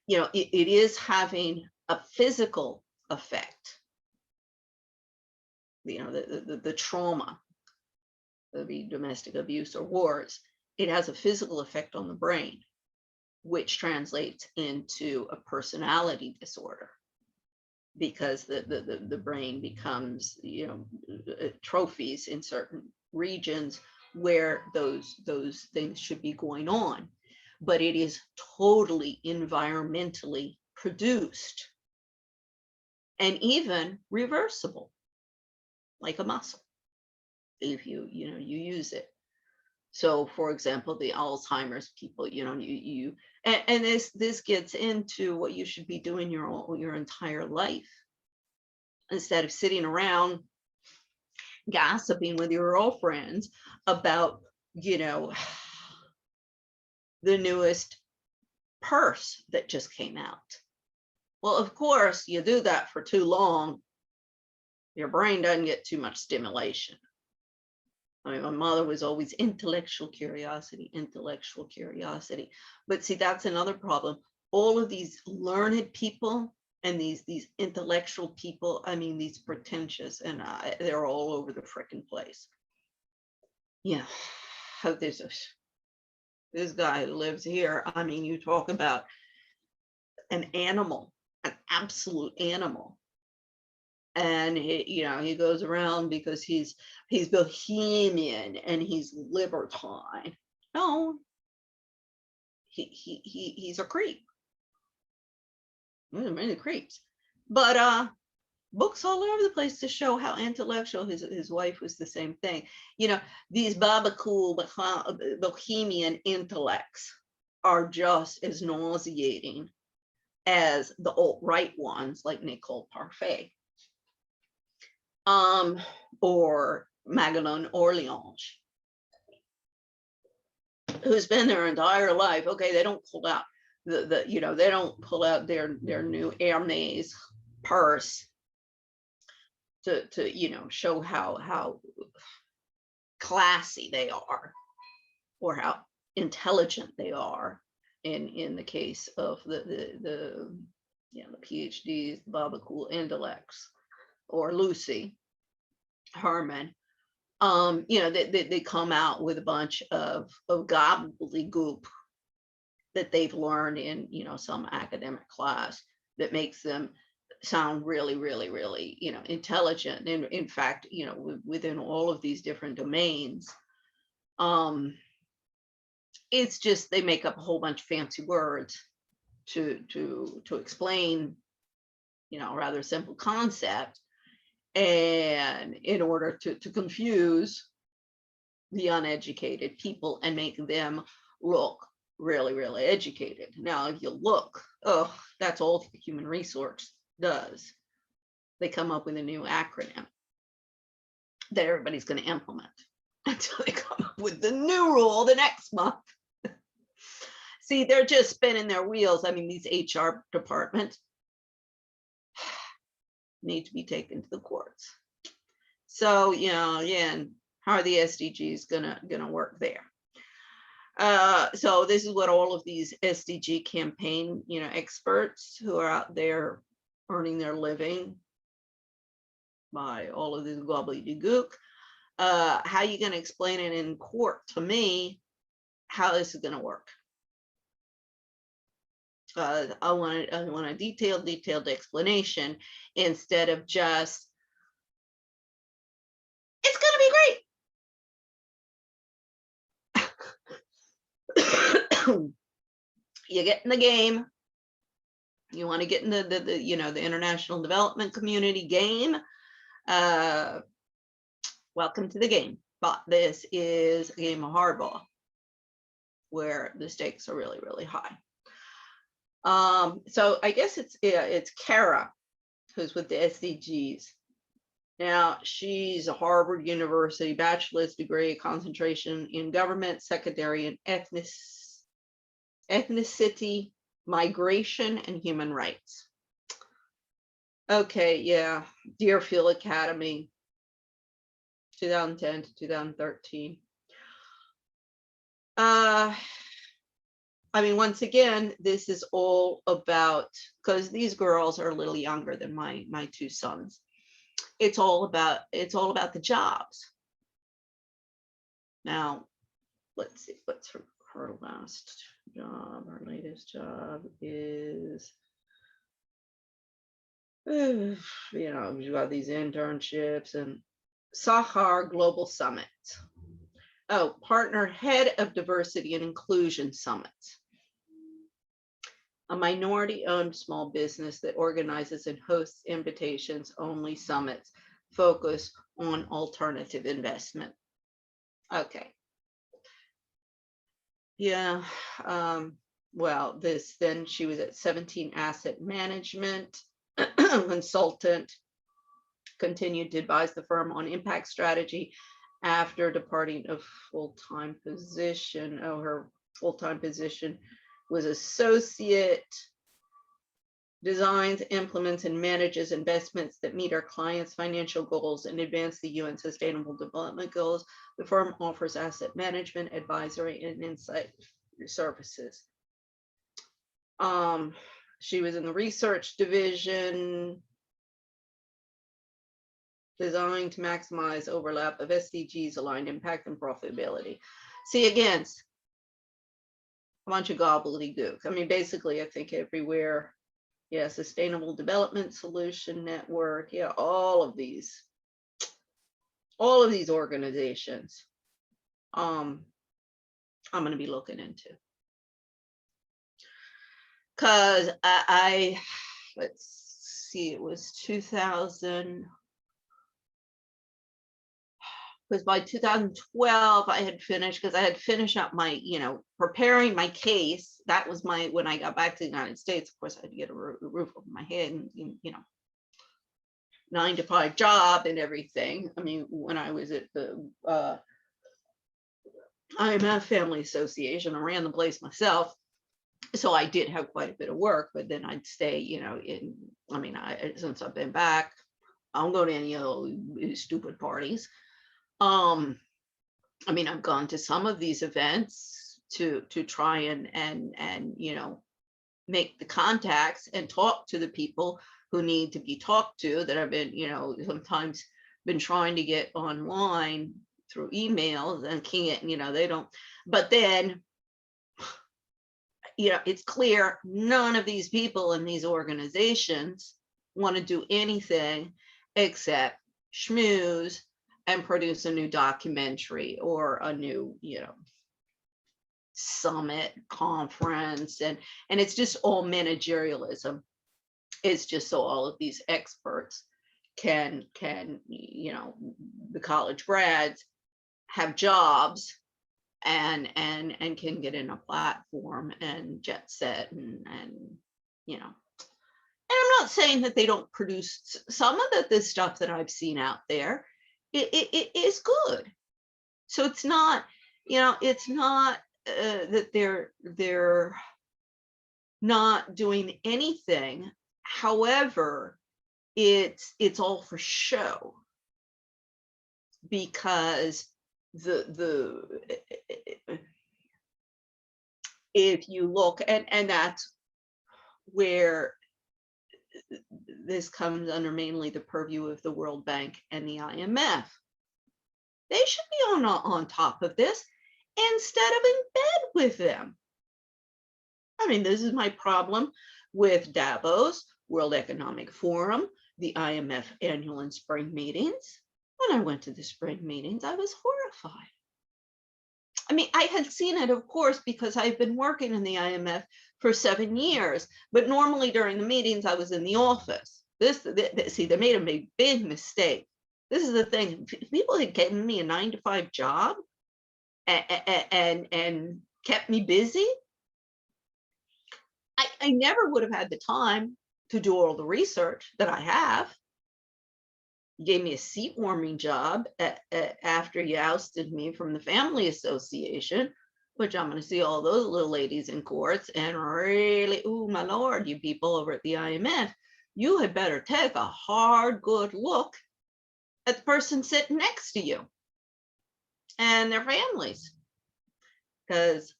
It is having a physical effect. The trauma, the domestic abuse or wars, it has a physical effect on the brain, which translates into a personality disorder, because the brain becomes, trophies in certain regions where those things should be going on. But it is totally environmentally produced and even reversible, like a muscle, if you use it. So, for example, the Alzheimer's people, and this gets into what you should be doing your entire life, instead of sitting around gossiping with your girlfriends about, the newest purse that just came out. Well, of course, you do that for too long, your brain doesn't get too much stimulation. I mean, my mother was always intellectual curiosity. But see, that's another problem. All of these learned people and these intellectual people, I mean, these pretentious, and they're all over the frickin' place. Yeah, there's this guy who lives here. I mean, you talk about an animal, an absolute animal. And he goes around because he's bohemian and he's libertine. No, he's a creep. There's many creeps, but books all over the place to show how intellectual his wife was. The same thing. These cool bohemian intellects are just as nauseating as the alt-right ones like Nicole Parfait. Or Maguilon Orleans, who's been their entire life. Okay, they don't pull out they don't pull out their new Hermes purse to show how classy they are, or how intelligent they are. In the case of the PhDs, Babacool intellects, or Lucy Herman, they come out with a bunch of gobbledygook that they've learned in some academic class that makes them sound really, really, really intelligent. And in fact, within all of these different domains, it's just they make up a whole bunch of fancy words to explain a rather simple concept, and in order to confuse the uneducated people and make them look really, really educated. Now, if you look, that's all the human resource does. They come up with a new acronym that everybody's going to implement until they come up with the new rule the next month. See, they're just spinning their wheels. I mean, these HR departments need to be taken to the courts. So, again, How are the SDGs gonna work there? So this is what all of these SDG campaign, experts who are out there earning their living by all of this gobbledygook. How are you going to explain it in court to me how this is going to work? I want a detailed explanation instead of just, it's going to be great. You get in the game. You want to get in the international development community game. Welcome to the game. But this is a game of hardball where the stakes are really, really high. So I guess it's Kara who's with the SDGs. Now, she's a Harvard University bachelor's degree, concentration in government, secondary in ethnicity, migration, and human rights. Okay, yeah, Deerfield Academy, 2010 to 2013. I mean, once again, this is all about, because these girls are a little younger than my two sons. It's all about the jobs. Now, let's see, what's her last job? Her latest job is, you got these internships and Sahar Global Summit. Oh, partner head of diversity and inclusion summits. A minority-owned small business that organizes and hosts invitations-only summits focus on alternative investment. Okay. Yeah. Well, then she was at 17 Asset Management consultant, continued to advise the firm on impact strategy after departing a full-time position. Oh, her full-time position was associate, designs, implements, and manages investments that meet our clients' financial goals and advance the UN Sustainable Development Goals. The firm offers asset management, advisory, and insight services. She was in the research division, designed to maximize overlap of SDGs, aligned impact, and profitability. See, again, a bunch of gobbledygook. I mean, basically, I think everywhere, yeah, Sustainable Development Solution Network, yeah, all of these organizations, I'm going to be looking into. Because let's see, it was 2000. Because by 2012, I had finished, because I had finished up my, preparing my case. That was when I got back to the United States, of course, I had to get a roof over my head and, 9-to-5 job and everything. I mean, when I was at the IMF Family Association, I ran the place myself. So I did have quite a bit of work, but then I'd stay, since I've been back, I don't go to any of those stupid parties. I've gone to some of these events to try and make the contacts and talk to the people who need to be talked to, that have been, sometimes been trying to get online through emails and can't, they don't. But then, it's clear none of these people in these organizations want to do anything except schmooze and produce a new documentary or a new, summit, conference, and it's just all managerialism. It's just so all of these experts can, the college grads have jobs and can get in a platform and jet set and And I'm not saying that they don't produce some of this stuff that I've seen out there. It is good. So it's not, it's not that they're not doing anything. However, it's all for show, because if you look, and that's where this comes under mainly the purview of the World Bank and the IMF. They should be on top of this instead of in bed with them. I mean, this is my problem with Davos, World Economic Forum, the IMF annual and spring meetings. When I went to the spring meetings, I was horrified. I mean, I had seen it, of course, because I've been working in the IMF for 7 years, but normally during the meetings, I was in the office. See, they made a big mistake. This is the thing. People had given me a 9-to-5 job and kept me busy. I never would have had the time to do all the research that I have. You gave me a seat warming job after you ousted me from the Family Association, which I'm going to see all those little ladies in courts and really, oh my Lord, you people over at the IMF, you had better take a hard, good look at the person sitting next to you and their families. Because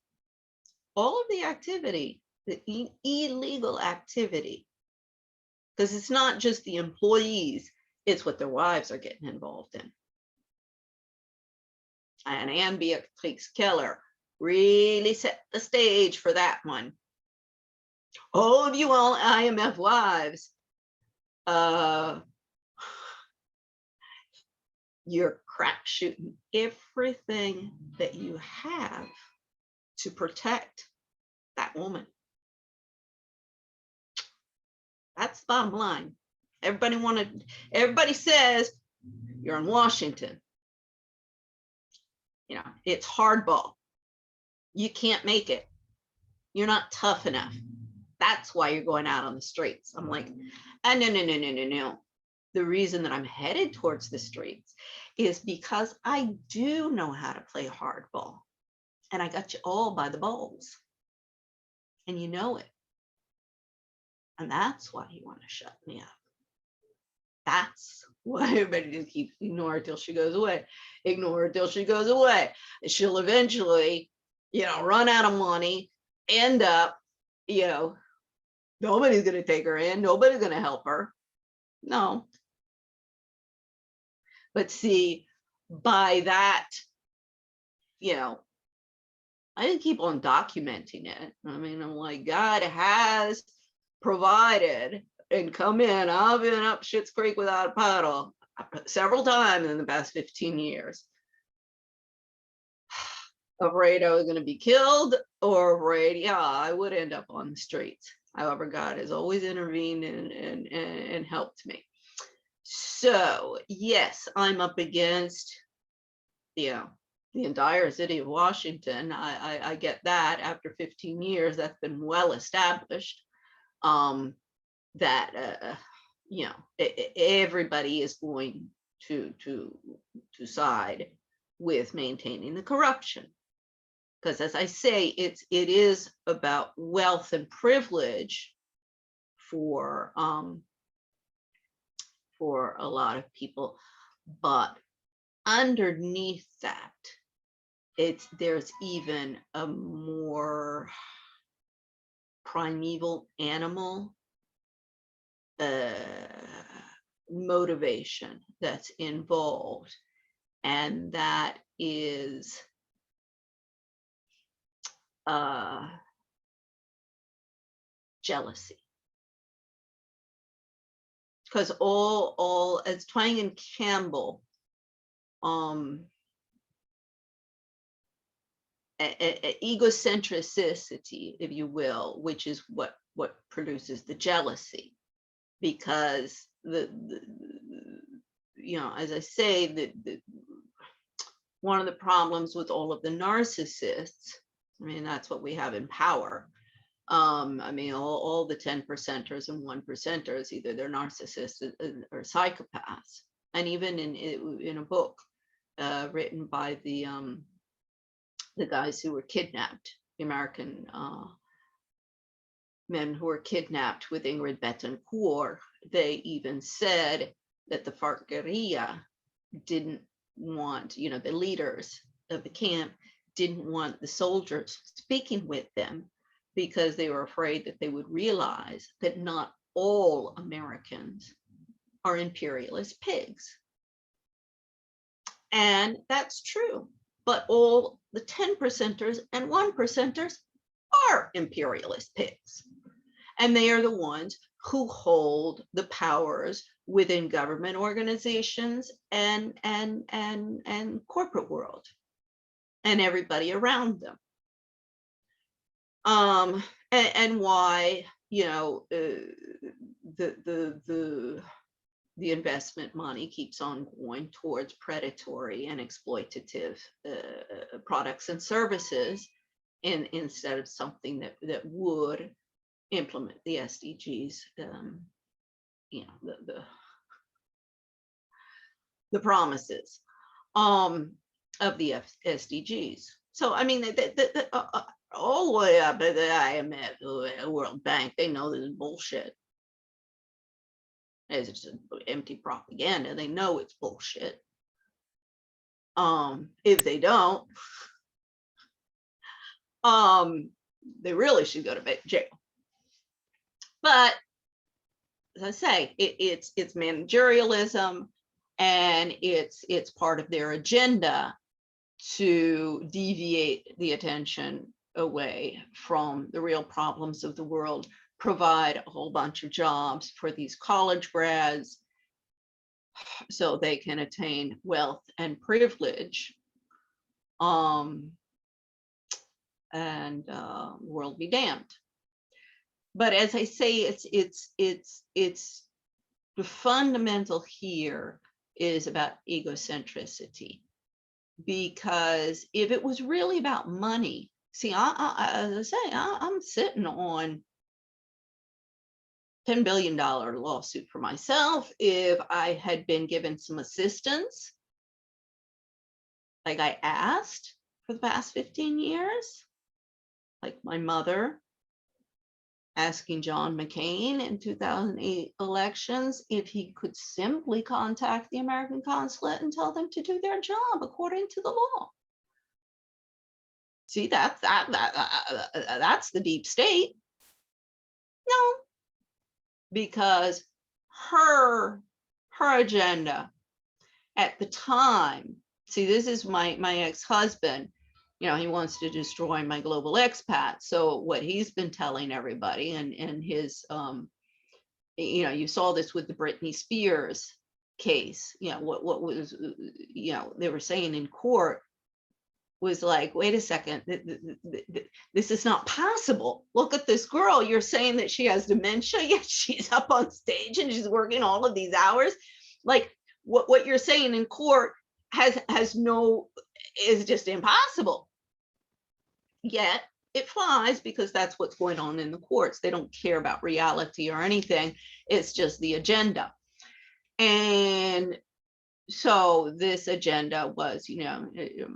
all of the activity, the illegal activity, because it's not just the employees, it's what their wives are getting involved in. And Anne Beatrix Keller really set the stage for that one. All of you all IMF wives, you're crap shooting everything that you have to protect that woman. That's the bottom line. Everybody says you're in Washington. You know, it's hardball. You can't make it. You're not tough enough. That's why you're going out on the streets. I'm like, no. The reason that I'm headed towards the streets is because I do know how to play hardball. And I got you all by the balls. And you know it. And that's why you want to shut me up. That's why everybody just keeps ignore her till she goes away. Ignore her till she goes away. She'll eventually, run out of money, end up, nobody's going to take her in. Nobody's going to help her. No. But see, by that, I didn't keep on documenting it. I mean, I'm like, God has provided and come in. I've been up Schitt's Creek without a paddle several times in the past 15 years. Afraid I was going to be killed, or afraid, I would end up on the streets. However, God has always intervened and helped me. So yes, I'm up against, the entire city of Washington. I get that after 15 years, that's been well established. That everybody is going to side with maintaining the corruption, because as I say, it is about wealth and privilege for a lot of people, but underneath that, there's even a more primeval animal motivation that's involved, and that is jealousy. Because all as Twang and Campbell, egocentricity, if you will, which is what produces the jealousy. Because as I say, one of the problems with all of the narcissists, I mean, that's what we have in power. I mean, all the 10%ers and 1%ers, either they're narcissists or psychopaths. And even in a book written by the guys who were kidnapped, the American men who were kidnapped with Ingrid Betancourt, they even said that the FARC guerrilla didn't want, the leaders of the camp didn't want the soldiers speaking with them because they were afraid that they would realize that not all Americans are imperialist pigs. And that's true, but all the 10%ers and 1%ers are imperialist pigs. And they are the ones who hold the powers within government organizations and corporate world and everybody around them. And why, the investment money keeps on going towards predatory and exploitative products and services instead of something that would implement the SDGs, the promises of the SDGs. So, I mean, all the way up at the IMF, the World Bank, they know this is bullshit. It's just empty propaganda. They know it's bullshit. If they don't, they really should go to jail. But as I say, it's managerialism, and it's part of their agenda to deviate the attention away from the real problems of the world, provide a whole bunch of jobs for these college grads so they can attain wealth and privilege, and world be damned. But as I say, it's the fundamental here is about egocentricity, because if it was really about money, see, as I say, I'm sitting on $10 billion lawsuit for myself. If I had been given some assistance, like I asked for the past 15 years, like my mother asking John McCain in 2008 elections if he could simply contact the American consulate and tell them to do their job according to the law. See, that's the deep state. No, because her agenda at the time, see, this is my ex-husband, he wants to destroy my global expat. So what he's been telling everybody, and his, you saw this with the Britney Spears case, what was, they were saying in court was like, wait a second, this is not possible. Look at this girl. You're saying that she has dementia, yet she's up on stage and she's working all of these hours. Like what you're saying in court is just impossible. Yet it flies because that's what's going on in the courts. They don't care about reality or anything. It's just the agenda. And so this agenda was,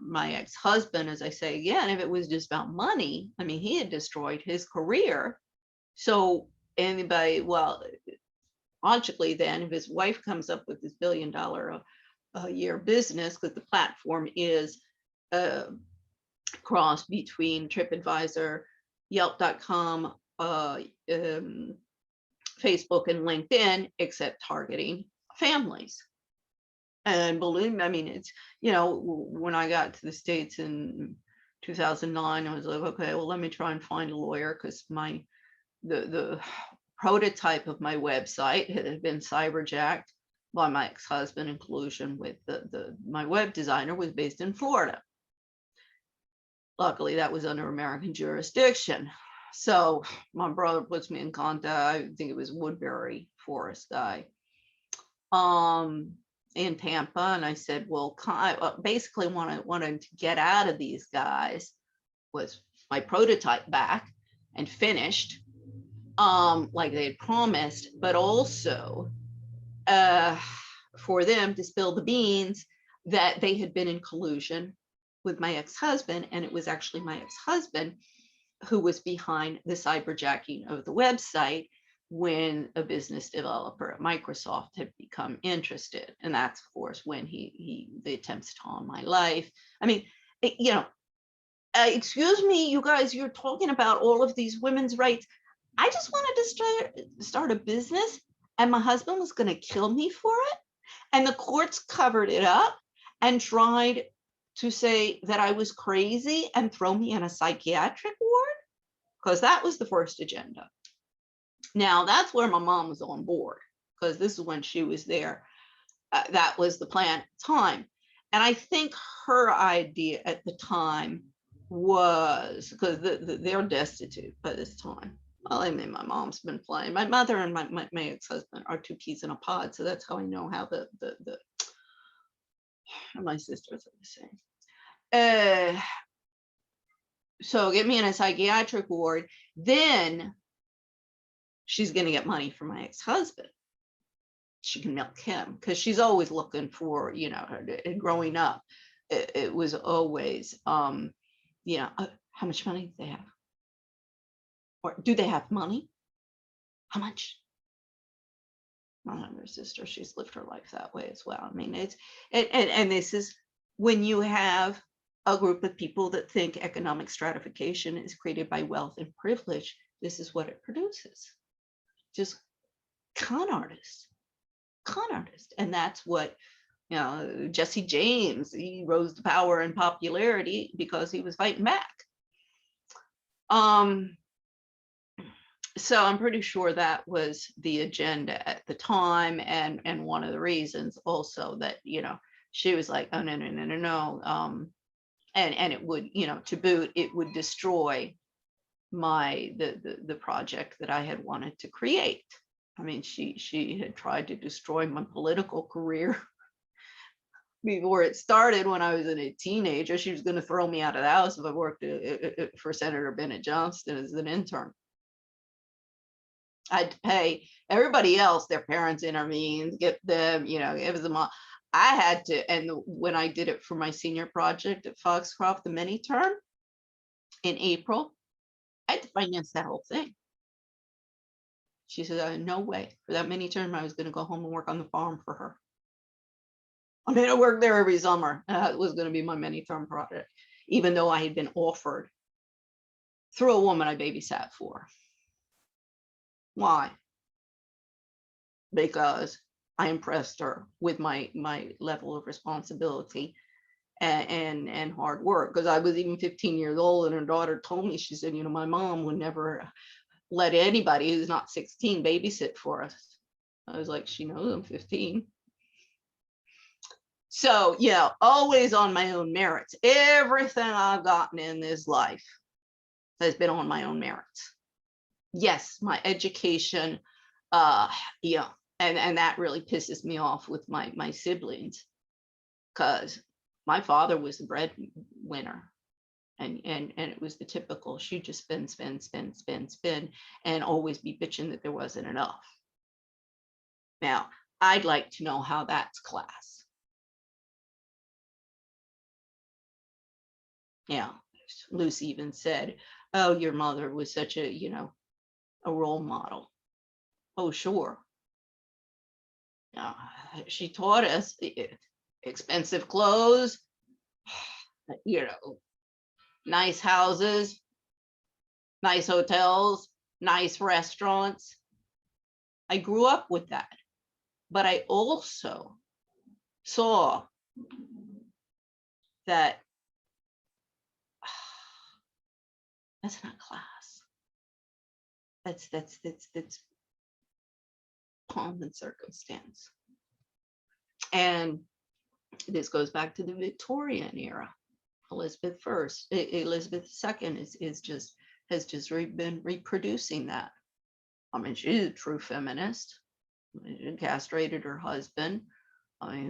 my ex-husband, as I say again, if it was just about money, I mean, he had destroyed his career. So anybody, well, logically then, if his wife comes up with this $1 billion a year business, because the platform is cross between TripAdvisor, Yelp.com, Facebook, and LinkedIn, except targeting families. And believe me, I mean, it's, when I got to the States in 2009, I was like, okay, well, let me try and find a lawyer, because the prototype of my website had been cyberjacked by my ex-husband in collusion with my web designer, was based in Florida. Luckily, that was under American jurisdiction. So my brother puts me in contact. I think it was Woodbury Forest guy in Tampa. And I said, well, basically what I wanted to get out of these guys was my prototype back and finished like they had promised, but also for them to spill the beans that they had been in collusion with my ex-husband, and it was actually my ex-husband who was behind the cyberjacking of the website, when a business developer at Microsoft had become interested. And that's, of course, when the attempts to harm my life. I mean, excuse me, you guys, you're talking about all of these women's rights. I just wanted to start a business, and my husband was going to kill me for it. And the courts covered it up and tried to say that I was crazy and throw me in a psychiatric ward, because that was the first agenda. Now, that's where my mom was on board, because this is when she was there. That was the plan at the time. And I think her idea at the time was, because they're destitute by this time. Well, I mean, my mom's been playing. My mother and my ex-husband are two peas in a pod, so that's how I know how my sisters are the same. So get me in a psychiatric ward, then she's going to get money from my ex-husband. She can milk him, because she's always looking for, growing up, it was always, how much money do they have? Or do they have money? How much? My other sister, she's lived her life that way as well. I mean, and this is when you have a group of people that think economic stratification is created by wealth and privilege, this is what it produces. Just con artists. And that's what, Jesse James, he rose to power and popularity because he was fighting back. So I'm pretty sure that was the agenda at the time, and one of the reasons also that, she was like, oh, no. And it would, to boot, it would destroy the project that I had wanted to create. I mean, she had tried to destroy my political career before it started. When I was a teenager, she was going to throw me out of the house if I worked for Senator Bennett Johnston as an intern. I had to pay everybody else, their parents intervened, get them, it was I had to, and when I did it for my senior project at Foxcroft, the mini term in April, I had to finance that whole thing. She said, no way. For that mini term, I was going to go home and work on the farm for her. I mean, I worked there every summer. It was going to be my mini term project, even though I had been offered through a woman I babysat for. Why? Because I impressed her with my level of responsibility and hard work. Because I was even 15 years old, and her daughter told me, she said, my mom would never let anybody who's not 16 babysit for us. I was like, she knows I'm 15. So always on my own merits. Everything I've gotten in this life has been on my own merits. Yes, my education, and that really pisses me off with my siblings, because my father was the breadwinner, and it was the typical, she'd just spend, and always be bitching that there wasn't enough. Now, I'd like to know how that's class. Yeah, Lucy even said, oh, your mother was such a, a role model. Oh, sure. She taught us expensive clothes, nice houses, nice hotels, nice restaurants. I grew up with that, but I also saw that that's not class. That's pomp and circumstance. And this goes back to the Victorian era. Elizabeth II has just been reproducing that. I mean, she's a true feminist. She castrated her husband. I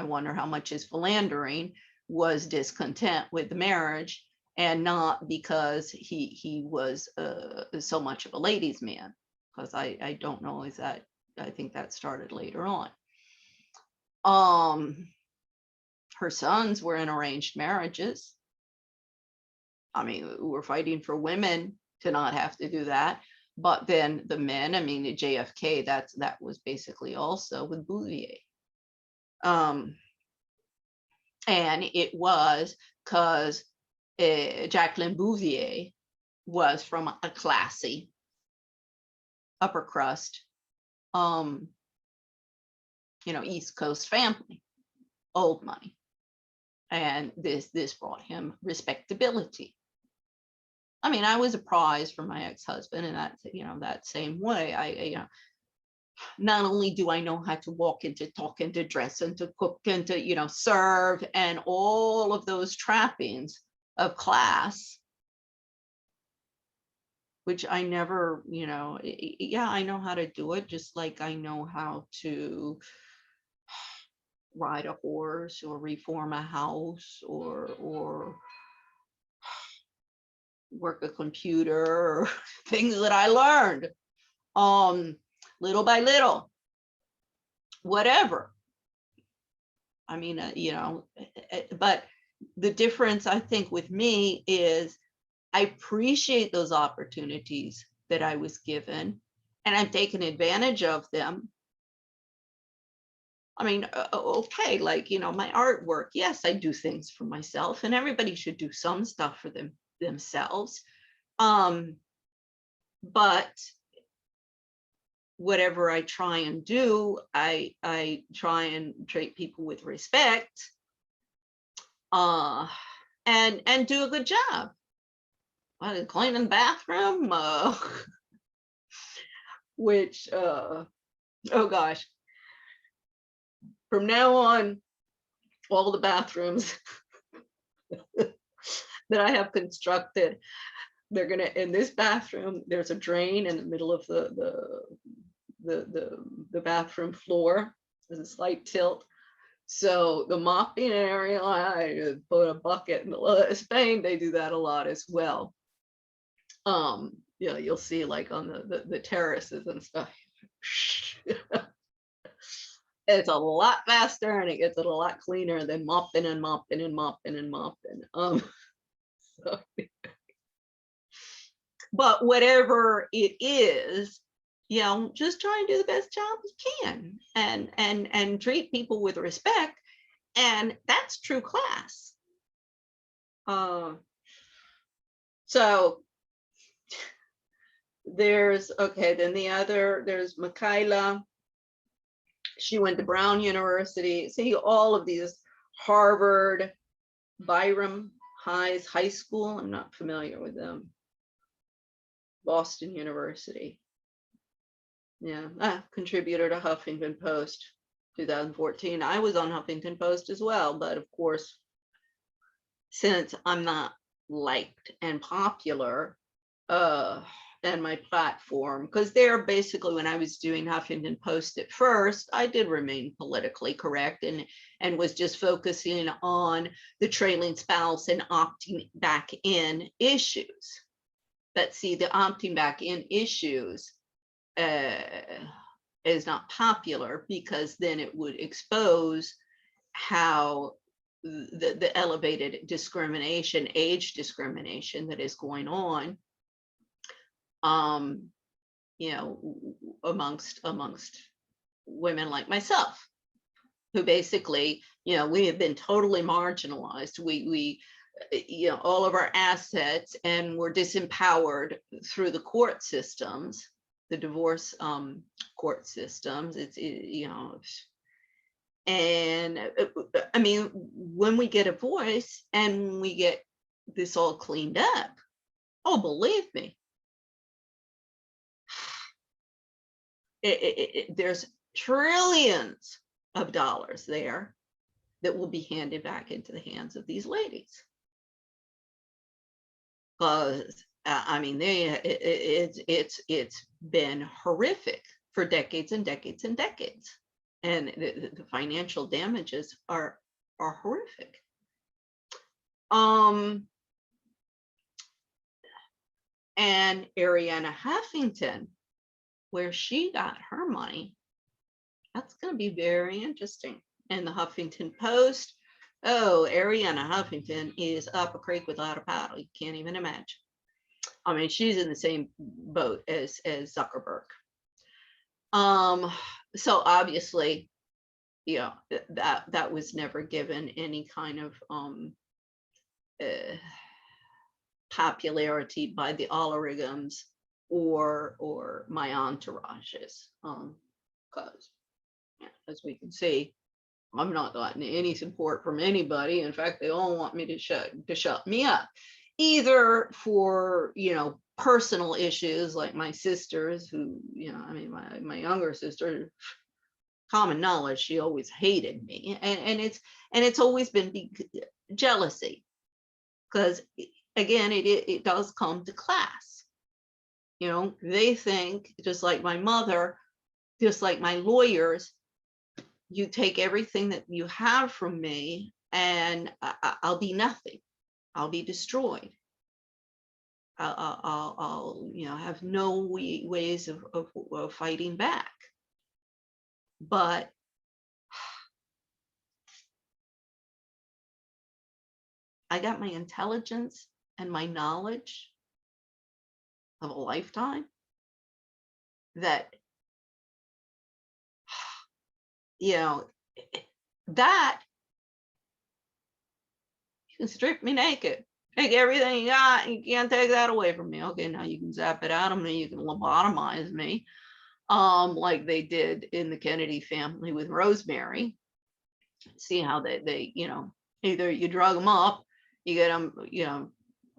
wonder how much his philandering was discontent with the marriage, and not because he was so much of a ladies' man. Because I don't know, is that, I think that started later on. Her sons were in arranged marriages. I mean, we're fighting for women to not have to do that. But then the men, I mean, the JFK, that was basically also with Bouvier. And it was because Jacqueline Bouvier was from a classy, upper crust, East Coast family, old money. And this brought him respectability. I mean, I was a prize for my ex-husband, and that same way. Not only do I know how to walk and to talk and to dress and to cook and to, serve and all of those trappings of class, which I never, I know how to do it, just like I know how to ride a horse or reform a house or work a computer, or things that I learned little by little, whatever. I mean, but the difference I think with me is I appreciate those opportunities that I was given, and I'm taking advantage of them. I mean, okay, like, my artwork, yes, I do things for myself, and everybody should do some stuff for themselves. But whatever I try and do, I try and treat people with respect, and do a good job. Cleaning the bathroom, which, oh gosh, from now on, all the bathrooms that I have constructed, they're gonna, in this bathroom, there's a drain in the middle of the bathroom floor. There's a slight tilt. So the mopping area, I put a bucket in Spain, they do that a lot as well. You'll see like on the terraces and stuff. It's a lot faster and it gets a lot cleaner than mopping and mopping and mopping and mopping. So, but whatever it is, just try and do the best job you can, and treat people with respect, and that's true class. So there's there's Michaela. She went to Brown University. See, all of these, Harvard, Byram High School, I'm not familiar with them. Boston University. Yeah, contributor to Huffington Post, 2014. I was on Huffington Post as well, but of course, since I'm not liked and popular, and my platform, because they're basically, when I was doing Huffington Post at first, I did remain politically correct and was just focusing on the trailing spouse and opting back in issues. But see, the opting back in issues is not popular, because then it would expose how the elevated discrimination, age discrimination that is going on, amongst women like myself, who basically, we have been totally marginalized. We all of our assets, and we're disempowered through the court systems, the divorce court systems. And I mean, when we get a voice and we get this all cleaned up, oh, believe me, there's trillions of dollars there that will be handed back into the hands of these ladies. Because I mean, it's been horrific for decades and decades and decades, and the financial damages are horrific. And Arianna Huffington, where she got her money, that's going to be very interesting. And the Huffington Post, oh, Arianna Huffington is up a creek without a paddle. You can't even imagine. I mean, she's in the same boat as Zuckerberg. So obviously, you know, that was never given any kind of popularity by the oligams or my entourages, because as we can see, I'm not gotten any support from anybody. In fact, they all want me to shut me up, either for, you know, personal issues like my sisters, who, you know, I mean, my younger sister, common knowledge, she always hated me, and it's always been jealousy, because again, it does come to class. You know, they think, just like my mother, just like my lawyers, you take everything that you have from me and I'll be nothing. I'll be destroyed. I'll you know, have no ways of fighting back. But I got my intelligence and my knowledge of a lifetime that, you know, that you can strip me naked, take everything you got, and you can't take that away from me. Okay, now you can zap it out of me, you can lobotomize me, like they did in the Kennedy family with Rosemary. See how they you know, either you drug them up, you get them, you know,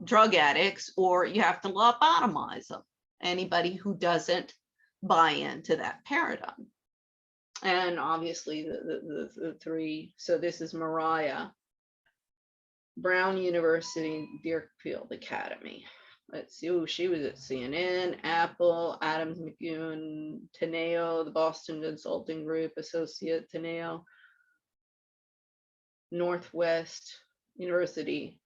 drug addicts, or you have to lobotomize them. Anybody who doesn't buy into that paradigm. And obviously the three, so this is Mariah, Brown University, Deerfield Academy. Let's see, oh, she was at CNN, Apple, Adams McEwen, Teneo, the Boston Consulting Group, Associate Teneo, Northwest University.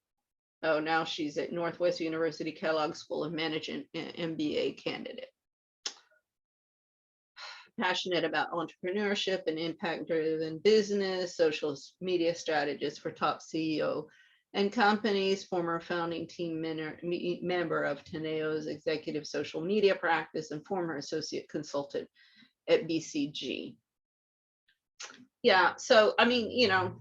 Oh, now she's at Northwest University Kellogg School of Management, MBA candidate. Passionate about entrepreneurship and impact-driven business, social media strategist for top CEO and companies, former founding team member of Teneo's executive social media practice, and former associate consultant at BCG. Yeah, so I mean, you know,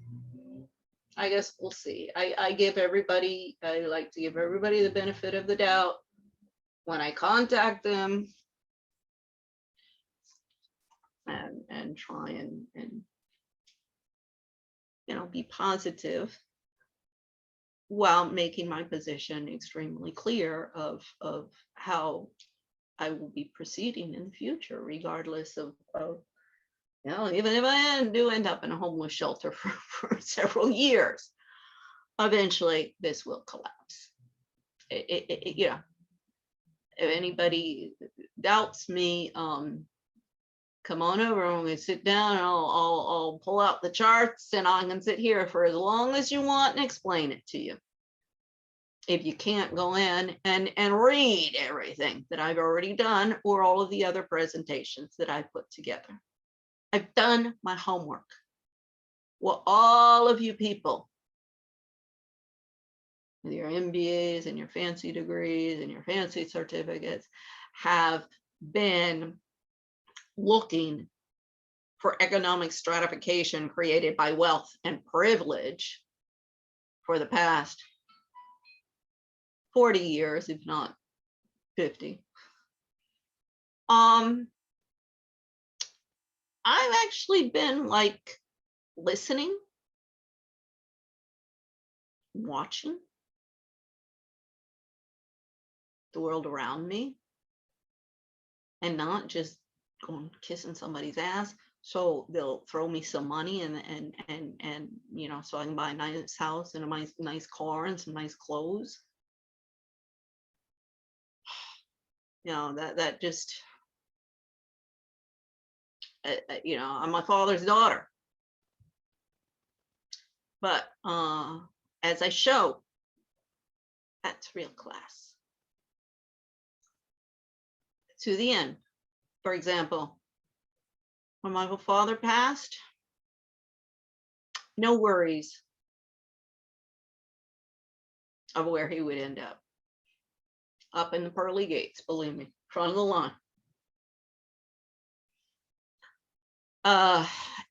I guess we'll see. I like to give everybody the benefit of the doubt when I contact them, and try and you know, be positive while making my position extremely clear of how I will be proceeding in the future, regardless of you know, even if I do end up in a homeless shelter for several years, eventually this will collapse. You know, if anybody doubts me, come on over and we sit down, and I'll pull out the charts, and I can sit here for as long as you want and explain it to you. If you can't go in and read everything that I've already done, or all of the other presentations that I've put together. I've done my homework. Well, all of you people with your MBAs and your fancy degrees and your fancy certificates have been looking for economic stratification created by wealth and privilege for the past 40 years, if not 50. I've actually been like listening, watching the world around me, and not just going kissing somebody's ass so they'll throw me some money and you know, so I can buy a nice house and a nice car and some nice clothes. You know, that just you know, I'm my father's daughter, but as I show, that's real class to the end. For example, when my father passed, no worries of where he would end up. up in the pearly gates, believe me, front of the line.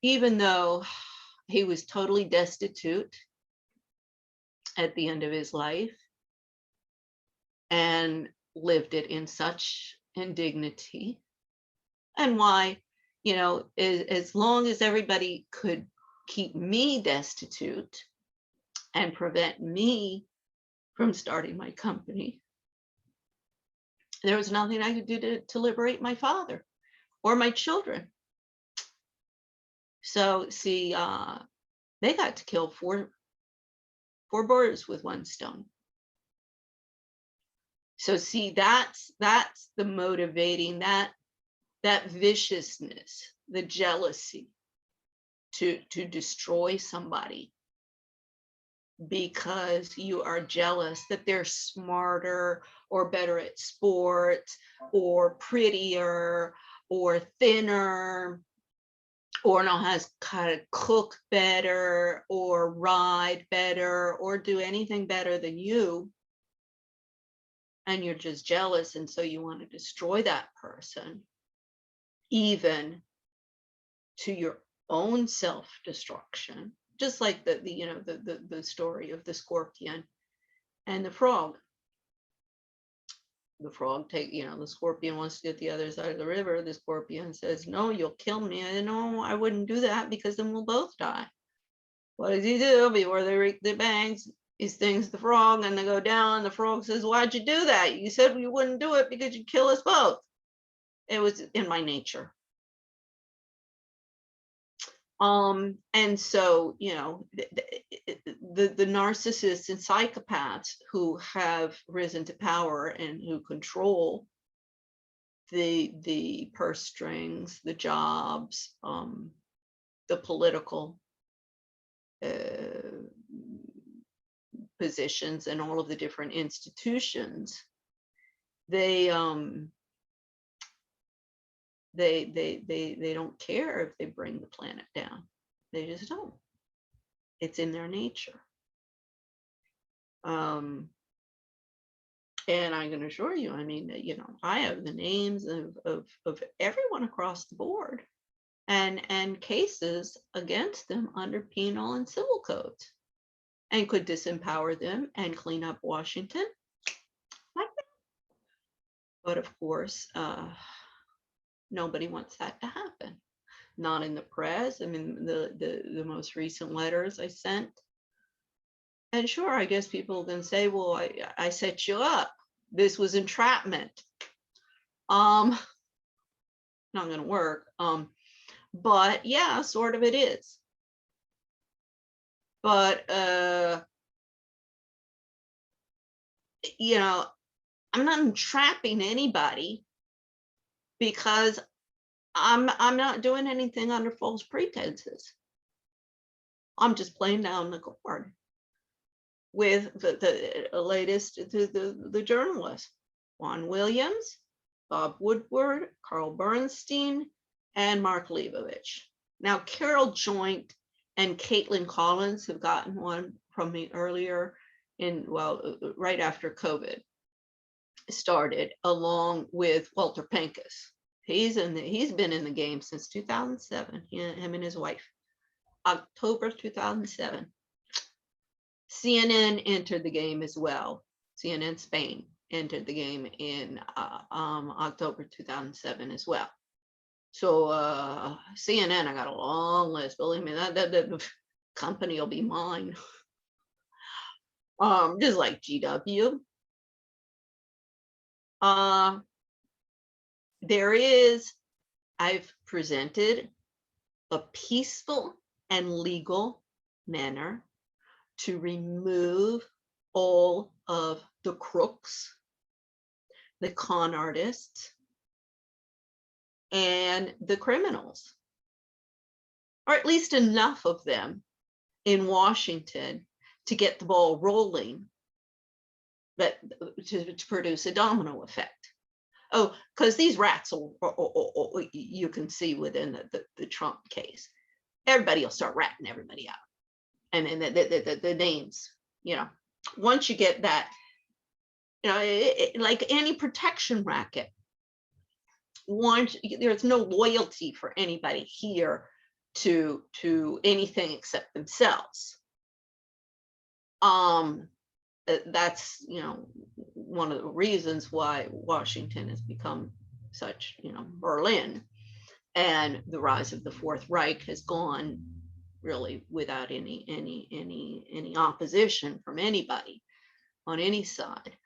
Even though he was totally destitute at the end of his life and lived it in such indignity. And why, you know, as long as everybody could keep me destitute and prevent me from starting my company, there was nothing I could do to liberate my father or my children. So see, they got to kill four birds with one stone. So see, that's the motivating, that viciousness, the jealousy to destroy somebody because you are jealous that they're smarter or better at sports or prettier or thinner or know how to cook better or ride better or do anything better than you. And you're just jealous, and so you want to destroy that person, even to your own self-destruction, just like the story of the scorpion and the frog. The frog the scorpion wants to get the other side of the river. The scorpion says, no, you'll kill me. And no, I wouldn't do that because then we'll both die. What does he do? Before they reach the banks, he stings the frog and they go down. The frog says, why'd you do that? You said you wouldn't do it because you'd kill us both. It was in my nature. And so, you know, the narcissists and psychopaths who have risen to power and who control the purse strings, the jobs, the political positions, and all of the different institutions, they don't care if they bring the planet down. They just don't. It's in their nature. And I can assure you, I mean, you know, I have the names of everyone across the board and cases against them under penal and civil codes, and could disempower them and clean up Washington like that. But of course, nobody wants that to happen. Not in the press. I mean, the most recent letters I sent. And sure, I guess people can say, well, I set you up. This was entrapment. Not gonna work. But yeah, sort of it is. But you know, I'm not entrapping anybody because I'm not doing anything under false pretenses. I'm just playing down the card with the latest, the journalists, Juan Williams, Bob Woodward, Carl Bernstein, and Mark Leibovich. Now, Carol Joint and Caitlin Collins have gotten one from me earlier right after COVID started, along with Walter Pincus. He's been in the game since 2007, him and his wife. October 2007. CNN entered the game as well. CNN Spain entered the game in October 2007 as well. So CNN, I got a long list. Believe me, that company will be mine. Just like GW. I've presented a peaceful and legal manner to remove all of the crooks, the con artists, and the criminals, or at least enough of them in Washington to get the ball rolling, but to produce a domino effect. Oh, because these rats you can see within the Trump case, everybody will start ratting everybody out. And then the names, you know, once you get that like any protection racket, there's no loyalty for anybody here to anything except themselves. That's one of the reasons why Washington has become such Berlin, and the rise of the Fourth Reich has gone really without any opposition from anybody on any side,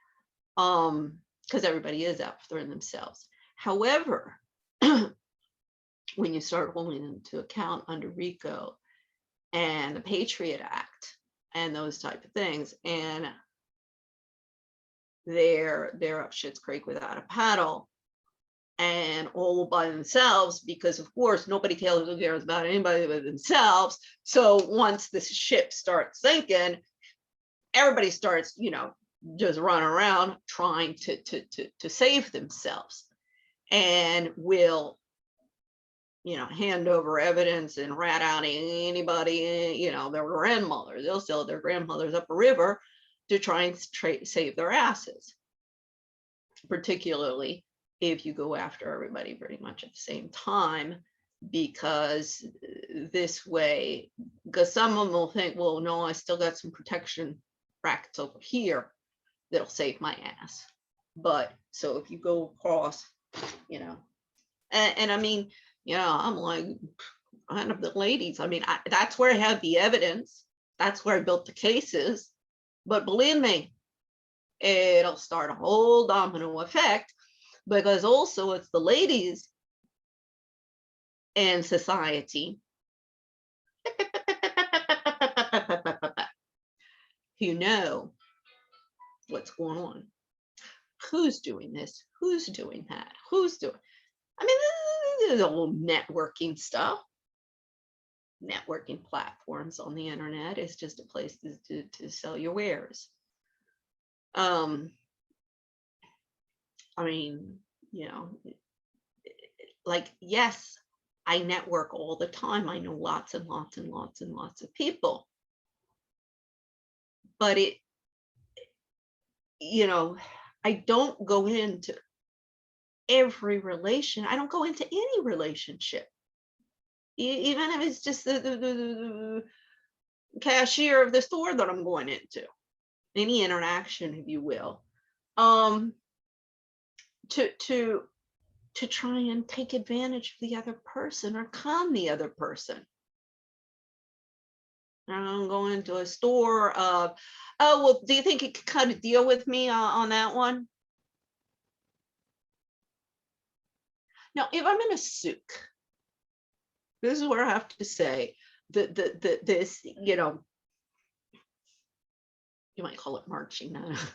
because everybody is out for themselves. However, when you start holding them to account under RICO and the Patriot Act and those type of things, and they're up shit's creek without a paddle and all by themselves, because of course nobody cares about anybody but themselves. So once the ship starts sinking, everybody starts just running around trying to save themselves, and will hand over evidence and rat out anybody, their grandmothers. They'll sell their grandmothers up a river to try and save their asses, particularly if you go after everybody pretty much at the same time, because this way, because some of them will think, well, no, I still got some protection brackets over here that'll save my ass. But so if you go across, and I mean, I'm like, kind of the ladies. I mean, that's where I have the evidence. That's where I built the cases. But believe me, it'll start a whole domino effect, because also it's the ladies in society who know what's going on. Who's doing this? Who's doing that? Who's doing? I mean, this is all networking stuff. Networking platforms on the internet is just a place to sell your wares. I mean, like, yes, I network all the time. I know lots and lots and lots and lots of people. But I don't go into every relation. I don't go into any relationship, even if it's just the cashier of the store that I'm going into. Any interaction, if you will, to try and take advantage of the other person or con the other person. I'm going to a store of, oh, well, do you think you could cut a deal with me on that one? Now, if I'm in a souk, this is where I have to say that this, you might call it marching. I guess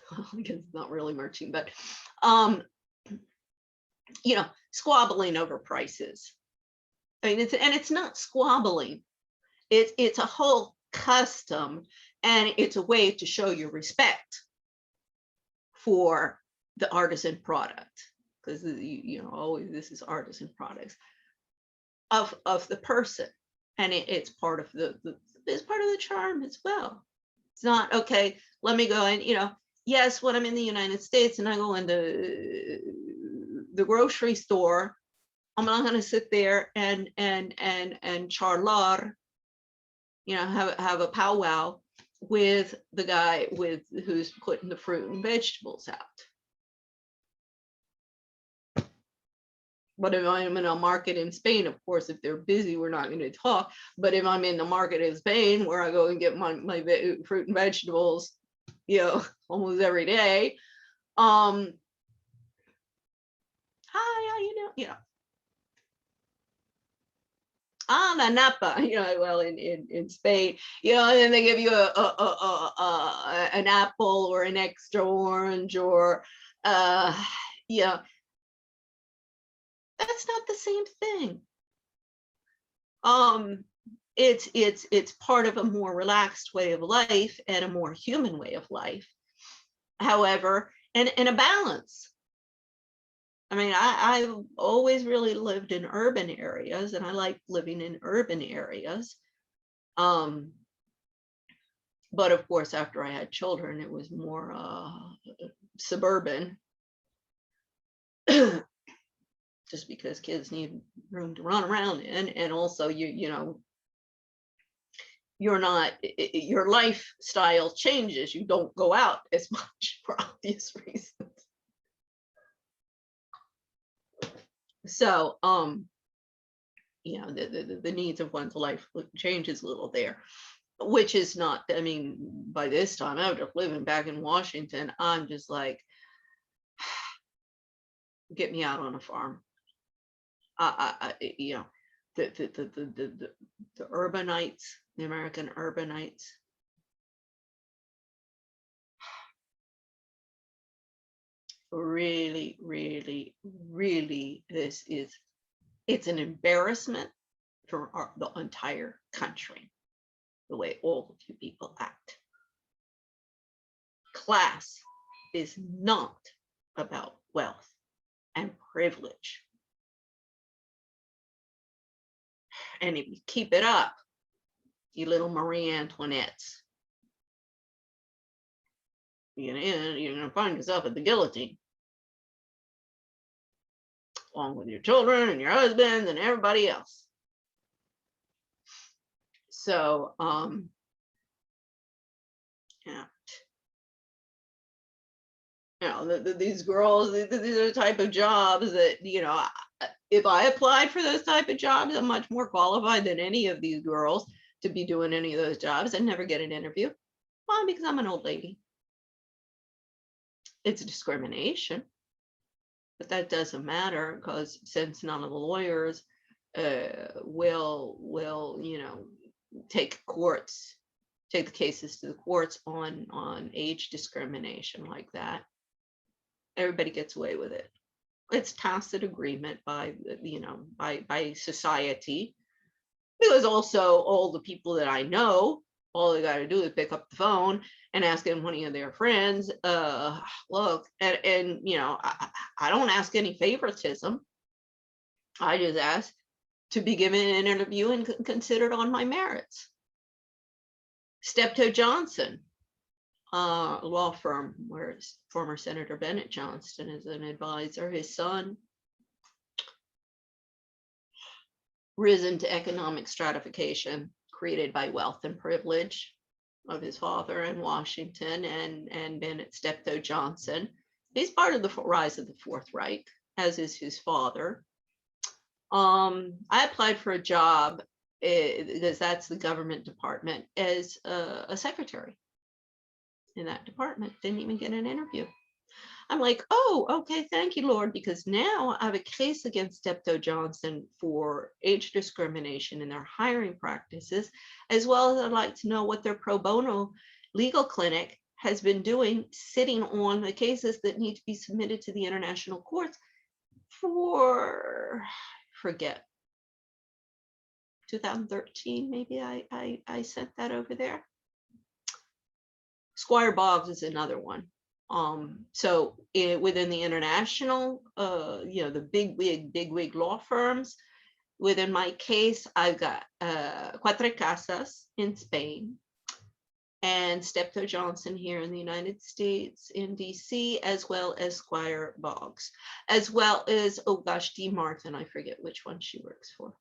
it's not really marching, but squabbling over prices. I mean, it's not squabbling. It's a whole custom, and it's a way to show your respect for the artisan product, because always this is artisan products of the person, and it's part of it's part of the charm as well. It's not, okay, let me go and yes, when I'm in the United States and I go into the grocery store, I'm not going to sit there and charlar, have a powwow with the guy who's putting the fruit and vegetables out. But if I'm in a market in Spain, of course, if they're busy, we're not going to talk. But if I'm in the market in Spain, where I go and get my fruit and vegetables, almost every day, hi, how you know, la napa, well, in Spain, and then they give you an apple or an extra orange, or that's not the same thing. It's part of a more relaxed way of life and a more human way of life. However, and a balance. I mean, I've always really lived in urban areas, and I like living in urban areas. But of course, after I had children, it was more suburban, just because kids need room to run around in, and also you know, you're not, your lifestyle changes. You don't go out as much for obvious reasons. So, you know, the needs of one's life changes a little there, which is not, I mean, by this time, after living back in Washington, I'm just like, get me out on a farm. You know, the urbanites, the American urbanites, really, really, really, it's an embarrassment for the entire country, the way all of you people act. Class is not about wealth and privilege. And if you keep it up, you little Marie Antoinettes, you're going to find yourself at the guillotine, along with your children and your husband and everybody else. So, yeah. You know, these girls, these are the type of jobs that, you know, if I applied for those type of jobs, I'm much more qualified than any of these girls to be doing any of those jobs and never get an interview. Why? Because I'm an old lady. It's discrimination, but that doesn't matter, because since none of the lawyers will, you know, take the cases to the courts on age discrimination like that, everybody gets away with it. It's tacit agreement by, you know, by society, because also all the people that I know, all they got to do is pick up the phone and ask one of their friends, look, and you know, I don't ask any favoritism. I just ask to be given an interview and considered on my merits. Steptoe Johnson, law firm where former Senator Bennett Johnston is an advisor. His son, risen to economic stratification created by wealth and privilege of his father in Washington, and Bennett Steptoe Johnson. He's part of the rise of the Fourth Reich, as is his father. I applied for a job, because that's the government department, as a secretary in that department. Didn't even get an interview. I'm like, oh, okay, thank you, Lord, because now I have a case against Steptoe Johnson for age discrimination in their hiring practices, as well as I'd like to know what their pro bono legal clinic has been doing, sitting on the cases that need to be submitted to the international courts for, forget, 2013, maybe I sent that over there. Squire Boggs is another one. So within the international, you know, the big wig law firms, within my case, I've got Cuatro Casas in Spain and Steptoe Johnson here in the United States in DC, as well as Squire Boggs, as well as, oh gosh, D. Martin, I forget which one she works for.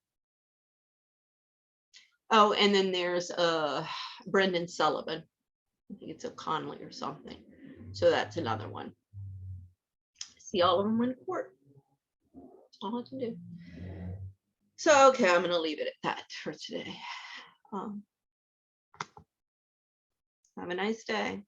Oh, and then there's Brendan Sullivan. I think it's O'Connelly or something. So that's another one. See all of them in court. That's all I can do. So, okay, I'm going to leave it at that for today. Have a nice day.